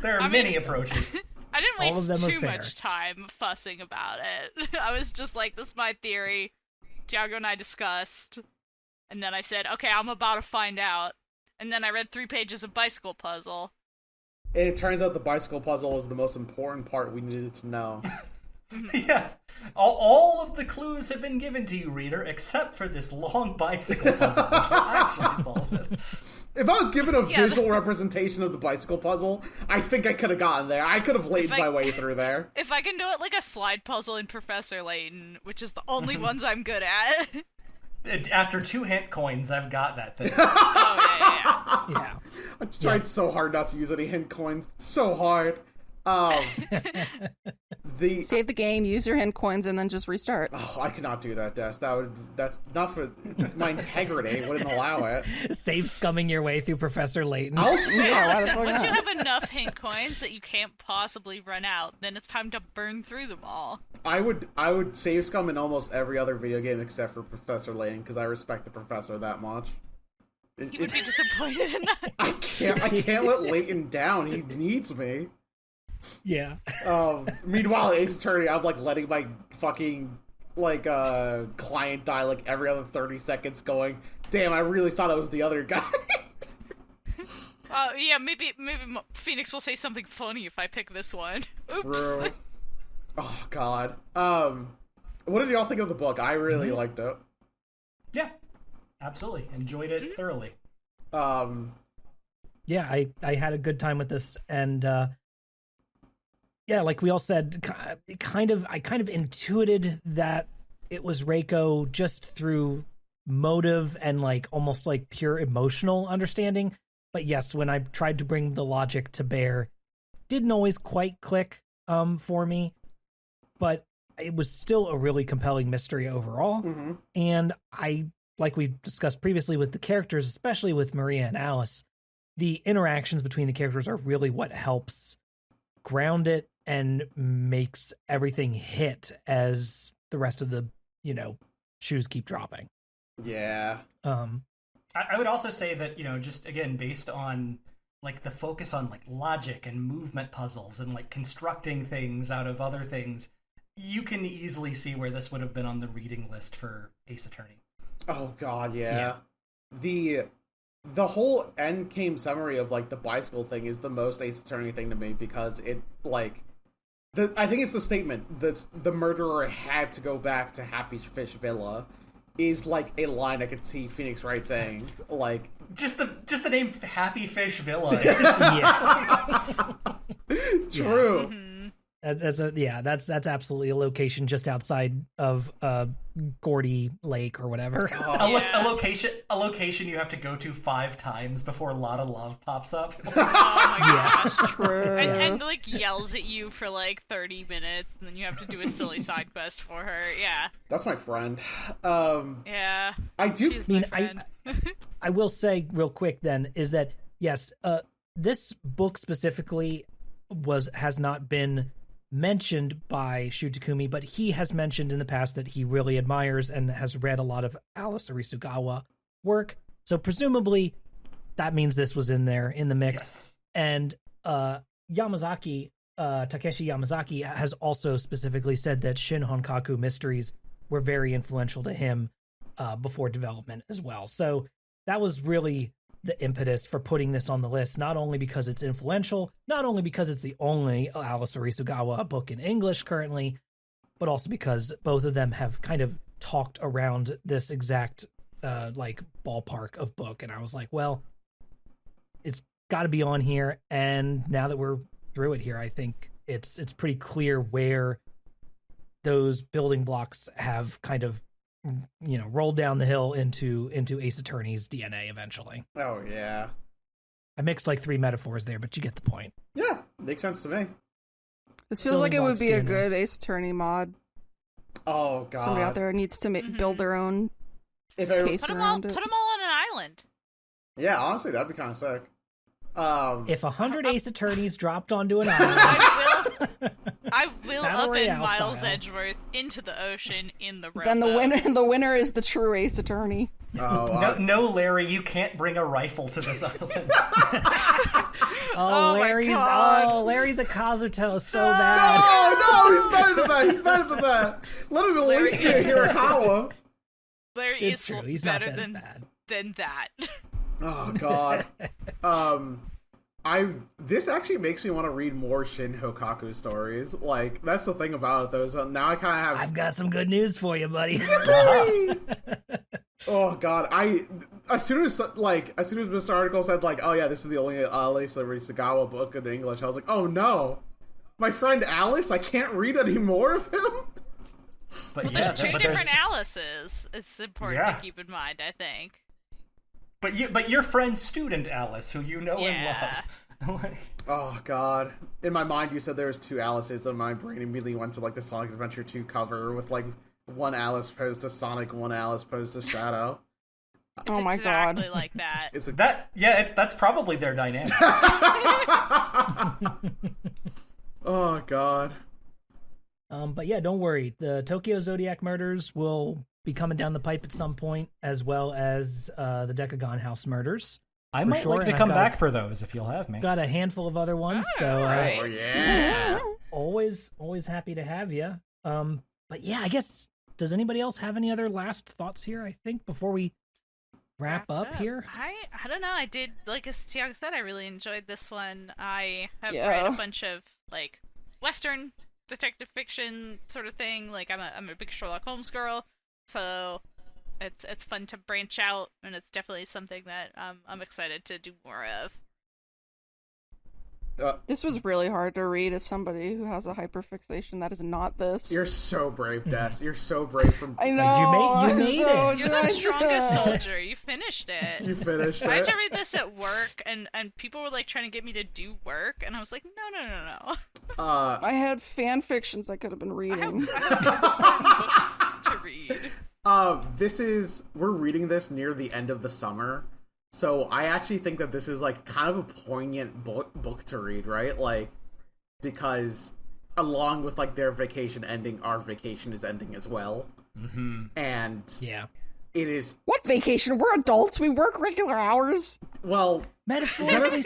S5: There are many approaches.
S4: I didn't
S1: All of
S4: waste
S1: them are
S4: too
S1: fair.
S4: much time fussing about it. I was just like, this is my theory. Tiago and I discussed. And then I said, okay, I'm about to find out. And then I read 3 pages of bicycle puzzle.
S3: And it turns out the bicycle puzzle was the most important part we needed to know.
S5: Yeah. All of the clues have been given to you, reader, except for this long bicycle puzzle, which will actually solve it.
S3: If I was given a visual representation of the bicycle puzzle, I think I could have gotten there. I could have laid my way through there.
S4: If I can do it like a slide puzzle in Professor Layton, which is the only ones I'm good at.
S5: After 2 hint coins, I've got that thing.
S4: Oh, yeah.
S1: Yeah.
S3: I tried so hard not to use any hint coins. So hard.
S2: Save the game, use your hint coins, and then just restart.
S3: Oh, I cannot do that, Des. That's not for my integrity. Wouldn't allow it.
S1: Save scumming your way through Professor Layton.
S3: I'll see.
S4: Listen, once you have enough hint coins that you can't possibly run out, then it's time to burn through them all.
S3: I would save scum in almost every other video game except for Professor Layton because I respect the professor that much.
S4: He would be disappointed in that.
S3: I can't let Layton down. He needs me.
S1: Yeah.
S3: Meanwhile, Ace Attorney, I'm like letting my fucking client die like every other 30 seconds, going, damn, I really thought it was the other guy.
S4: Yeah, maybe Phoenix will say something funny if I pick this one. Oops.
S3: True. Oh god. What did y'all think of the book? I really liked it.
S5: Yeah, absolutely. Enjoyed it thoroughly.
S1: Yeah, I had a good time with this, and yeah, like we all said, I kind of intuited that it was Reiko just through motive and like almost like pure emotional understanding. But yes, when I tried to bring the logic to bear, didn't always quite click for me. But it was still a really compelling mystery overall. Mm-hmm. And like we discussed previously with the characters, especially with Maria and Alice, the interactions between the characters are really what helps ground it and makes everything hit as the rest of the, shoes keep dropping.
S3: Yeah.
S5: I would also say that, just again, based on like the focus on like logic and movement puzzles and like constructing things out of other things, you can easily see where this would have been on the reading list for Ace Attorney.
S3: Oh god, yeah. The whole end game summary of like the bicycle thing is the most Ace Attorney thing to me, because it like I think it's the statement that the murderer had to go back to Happy Fish Villa is like a line I could see Phoenix Wright saying. Like
S5: just the name Happy Fish Villa is
S3: true.
S1: Mm-hmm. That's absolutely a location just outside of Gordy Lake or whatever.
S5: A location you have to go to 5 times before Lotta Love pops up.
S4: Oh my gosh.
S2: True.
S4: And like yells at you for like 30 minutes, and then you have to do a silly side quest for her. Yeah.
S3: That's my friend.
S4: Yeah.
S3: I do.
S4: She's my friend.
S1: I will say real quick then is that yes, this book specifically has not been mentioned by Shu Takumi, but he has mentioned in the past that he really admires and has read a lot of Alice Arisugawa work. So presumably that means this was in there in the mix.
S5: Yes.
S1: And Takeshi Yamazaki has also specifically said that Shin Honkaku mysteries were very influential to him before development as well. So that was really the impetus for putting this on the list, not only because it's influential, not only because it's the only Alice Arisugawa book in English currently, but also because both of them have kind of talked around this exact like ballpark of book. And I was like, well, it's got to be on here. And now that we're through it here, I think it's pretty clear where those building blocks have kind of rolled down the hill into Ace Attorney's DNA eventually.
S3: Oh yeah.
S1: I mixed like 3 metaphors there, but you get the point.
S3: Yeah, makes sense to me.
S2: This feels like it would be a good Ace Attorney mod.
S3: Oh god.
S2: Somebody out there needs to build their own case around it.
S4: Put them all on an island.
S3: Yeah, honestly, that'd be kind of sick.
S1: If 100 Ace Attorneys dropped onto an island,
S4: I will up in Miles
S1: style.
S4: Edgeworth into the ocean in the rowboat.
S2: Then the winner is the true Ace Attorney.
S5: No, Larry, you can't bring a rifle to this island.
S1: Larry's a Kazuto so bad.
S3: No, he's better than that. He's better than that. Let him at least be a Hirakawa.
S4: Larry
S1: It's
S4: is
S1: true. He's
S4: better
S1: not
S4: than
S1: bad.
S4: that.
S3: Oh god. This actually makes me want to read more Shin Hokaku stories. Like, that's the thing about it, though. So now I kind of have.
S1: I've got some good news for you, buddy.
S3: Oh god, as soon as Mr. Article said like, oh yeah, this is the only Alice Arisugawa book in English, I was like, oh no, my friend Alice, I can't read any more of him.
S5: But
S4: There's 2 different Alices. It's important to keep in mind, I think.
S5: But your friend Student Alice, who you know and love.
S3: Oh god, in my mind you said there was 2 Alices, and my brain immediately went to like the Sonic Adventure 2 cover with like one Alice posed to Sonic, one Alice posed to Shadow.
S2: Oh my god.
S4: Exactly like that.
S5: That's probably their dynamic.
S3: Oh god.
S1: But yeah, don't worry. The Tokyo Zodiac murders will be coming down the pipe at some point, as well as the Decagon House murders.
S5: I might
S1: sure,
S5: like to
S1: and
S5: come back for those if you'll have me.
S1: Got a handful of other ones, so
S3: Oh yeah.
S1: always happy to have you. But yeah, I guess, does anybody else have any other last thoughts here? I think before we wrap up here.
S4: I don't know. I did, like as Tiago said, I really enjoyed this one. I have read a bunch of like Western detective fiction sort of thing. Like I'm a big Sherlock Holmes girl, so it's fun to branch out, and it's definitely something that I'm excited to do more of.
S2: This was really hard to read as somebody who has a hyperfixation that is not this.
S3: You're so brave, Des. You're so brave from.
S2: I know.
S1: You made it.
S4: You're the strongest soldier. You finished it.
S3: You finished it.
S4: I had to read this at work, and people were like trying to get me to do work, and I was like, no.
S2: I had fan fictions I could have been reading.
S4: I have books to read.
S3: We're reading this near the end of the summer. So I actually think that this is like kind of a poignant book to read, right? Like, because along with like their vacation ending, our vacation is ending as well.
S5: Mm-hmm.
S3: And
S1: yeah,
S3: it is.
S2: What vacation? We're adults. We work regular hours.
S3: Well,
S1: metaphorically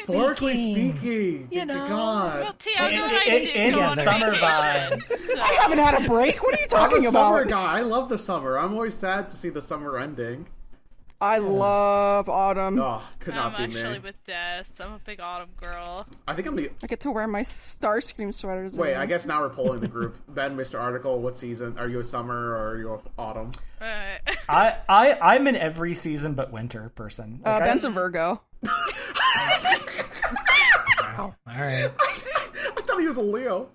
S1: speaking,
S3: you know. God.
S4: Well, Tiago and I did go on
S5: summer
S4: vacation,
S5: vibes.
S4: so.
S2: I haven't had a break. What are you talking
S3: I'm a
S2: about?
S3: summer guy. I love the summer. I'm always sad to see the summer ending.
S2: I love autumn.
S3: Oh, could not be
S4: I'm
S3: me.
S4: actually with Des. I'm a big autumn girl.
S3: I think I'm the.
S2: I get to wear my Starscream sweaters.
S3: Wait, I guess now we're polling the group. Ben, Mr. Article, what season? Are you a summer or are you a autumn?
S5: I'm an every season but winter person. Like,
S2: Ben's a Virgo.
S1: Wow. All right.
S3: I thought he was a Leo.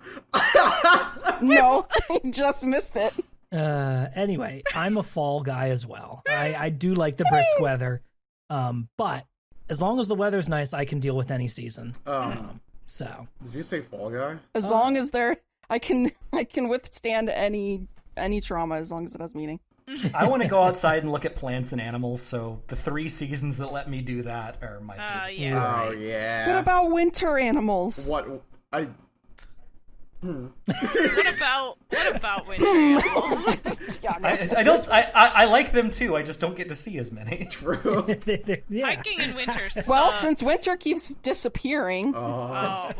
S2: No, I just missed it.
S1: Anyway, I'm a fall guy as well. I do like the brisk weather. But as long as the weather's nice, I can deal with any season. So.
S3: Did you say fall guy?
S2: As long as I can withstand any trauma as long as it has meaning.
S5: I want to go outside and look at plants and animals, so the 3 seasons that let me do that are my favorite.
S4: Yeah.
S3: Oh, yeah.
S2: What about winter animals?
S3: What
S4: What about winter animals?
S5: I like them too. I just don't get to see as many.
S3: True.
S1: Yeah.
S4: Hiking in winter sucks.
S2: Well, since winter keeps disappearing.
S4: well.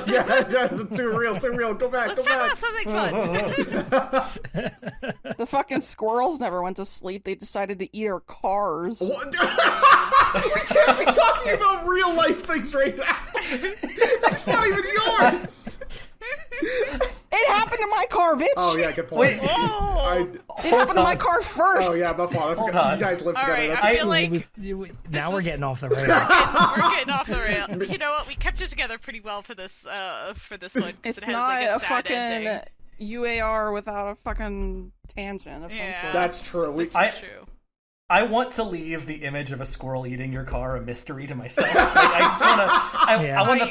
S3: Yeah, too real. Go back.
S4: Let's talk about something fun.
S2: The fucking squirrels never went to sleep. They decided to eat our cars.
S3: What? We can't be talking about real life things right now. That's not even yours.
S2: It happened to my car, bitch.
S3: Oh yeah, good point.
S5: Wait.
S2: It happened to my car first.
S3: Oh yeah, my fault.
S5: Hold
S3: I forgot.
S5: on.
S3: You guys live
S4: All
S3: together.
S4: right,
S3: That's
S4: I feel like
S1: Now we're getting off the rails.
S4: we're getting off the rail. You know what? We kept it together pretty well for this one. 'Cause
S2: It's
S4: it has,
S2: not
S4: like,
S2: a
S4: sad
S2: fucking
S4: ending.
S2: UAR without a fucking tangent of some
S4: Yeah.
S2: sort.
S3: That's true.
S4: That's true.
S5: I want to leave the image of a squirrel eating your car a mystery to myself. Like, I just want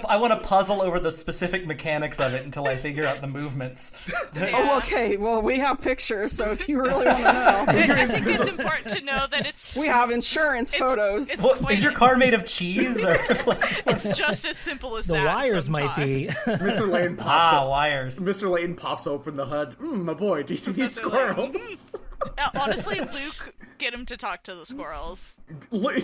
S5: to. I want to puzzle over the specific mechanics of it until I figure out the movements.
S2: Oh, okay. Well, we have pictures, so if you really want to know,
S4: I think it's important to know that it's
S2: we have insurance photos.
S4: it's
S5: What,
S4: quite-
S5: is your car made of cheese? Or
S4: It's just as simple as
S1: The
S4: that.
S1: wires might be.
S3: Mr. Layton pops up.
S5: wires.
S3: Mr. Layton pops open the hood. My boy, do you see these
S4: Mr. Layton.
S3: squirrels?
S4: Honestly, Luke, get him to talk to the squirrels.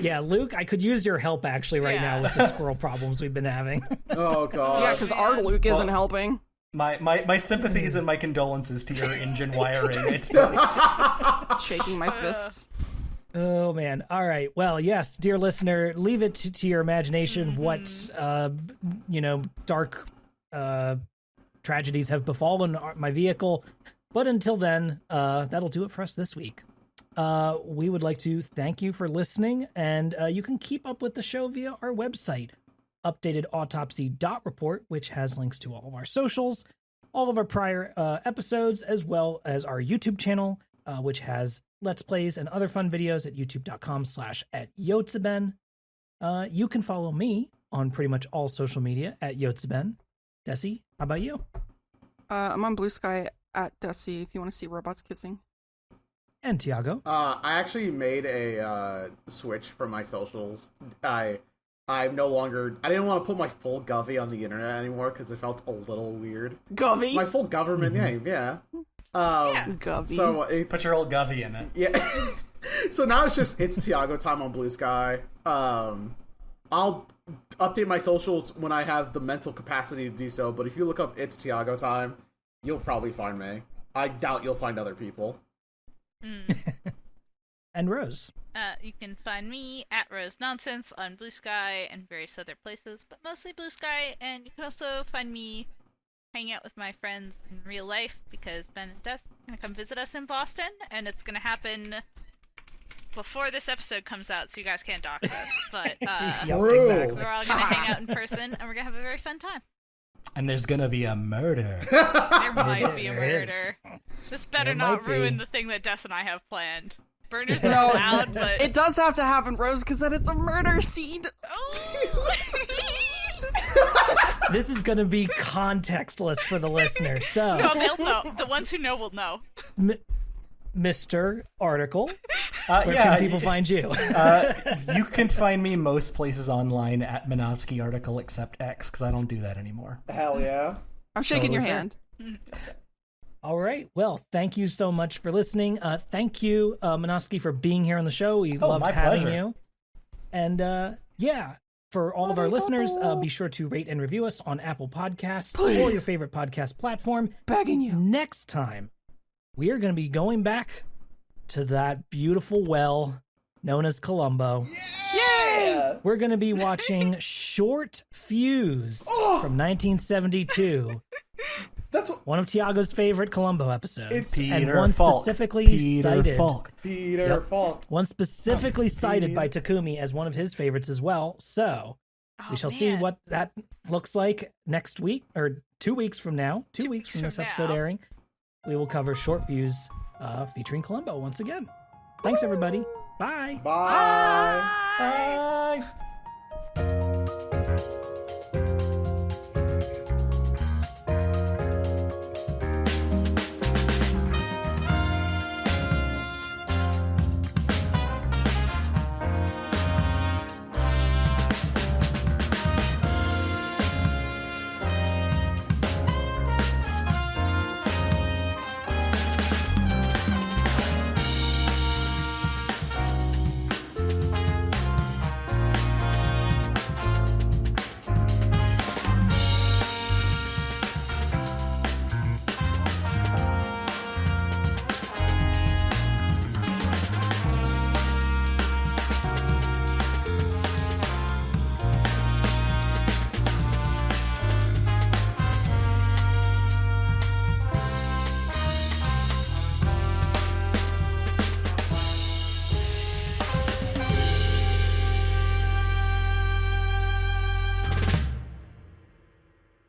S1: Yeah, Luke, I could use your help actually right now with the squirrel problems we've been having.
S3: Oh god.
S2: Yeah, because our Luke isn't helping.
S5: My sympathies and my condolences to your engine wiring. It's
S2: Shaking my fists.
S1: Oh man! All right. Well, yes, dear listener, leave it to your imagination. What dark tragedies have befallen my vehicle. But until then, that'll do it for us this week. We would like to thank you for listening, and you can keep up with the show via our website, updatedautopsy.report, which has links to all of our socials, all of our prior episodes, as well as our YouTube channel, which has Let's Plays and other fun videos at youtube.com/@Yotsuben. You can follow me on pretty much all social media at Yotsuben. Dessy, how about you?
S2: I'm on Blue Sky at Dessy if you want to see robots kissing.
S1: And Tiago.
S3: I actually made a switch for my socials. I'm no longer. I didn't want to put my full Govy on the internet anymore because it felt a little weird.
S2: Govy?
S3: My full government name, yeah.
S2: Govy.
S3: So
S5: put your old Govy in it.
S3: yeah. So now it's Tiago time on Blue Sky. I'll update my socials when I have the mental capacity to do so, but if you look up It's Tiago Time, you'll probably find me. I doubt you'll find other people.
S1: And Rose?
S4: You can find me at Rose Nonsense on Blue Sky and various other places, but mostly Blue Sky, and you can also find me hanging out with my friends in real life, because Ben and Dess are going to come visit us in Boston, and it's going to happen before this episode comes out, so you guys can't dox us, but
S1: Exactly.
S4: we're all going to hang out in person, and we're going to have a very fun time.
S5: And there's gonna be a murder.
S4: There might be a
S1: There is.
S4: murder. This better
S1: There
S4: not
S1: might be.
S4: ruin the thing that Dess and I have planned. Burners are allowed, but...
S2: It does have to happen, Rose, because then it's a murder scene.
S1: This is going to be contextless for the listener. So,
S4: No, they'll know. The ones who know will know.
S1: Mr. Article, where
S5: Yeah,
S1: can people find you?
S5: you can find me most places online at MinovskyArticle except X, because I don't do that anymore.
S3: Hell yeah.
S2: I'm shaking your
S1: Totally
S2: hand.
S1: All right. Well, thank you so much for listening. Thank you, Minovsky, for being here on the show. We loved
S5: my
S1: having
S5: pleasure.
S1: you. And yeah, for all of our listeners, be sure to rate and review us on Apple Podcasts or your favorite podcast platform.
S2: Begging you.
S1: Next time, we are going to be going back to that beautiful well known as Columbo.
S2: Yay!
S1: We're going to be watching Short Fuse from 1972.
S3: That's what
S1: One of Tiago's favorite Columbo episodes.
S3: It's
S1: and
S5: Peter
S1: one
S5: Falk.
S1: specifically
S5: Peter
S1: cited.
S5: Falk.
S3: Peter
S1: Yep.
S3: Falk.
S1: One specifically cited by Takumi as one of his favorites as well. So we shall see what that looks like next week, or 2 weeks from now. 2 weeks from this episode airing. We will cover Short Fuse featuring Columbo once again. Thanks, everybody. Bye.
S3: Bye.
S5: Bye.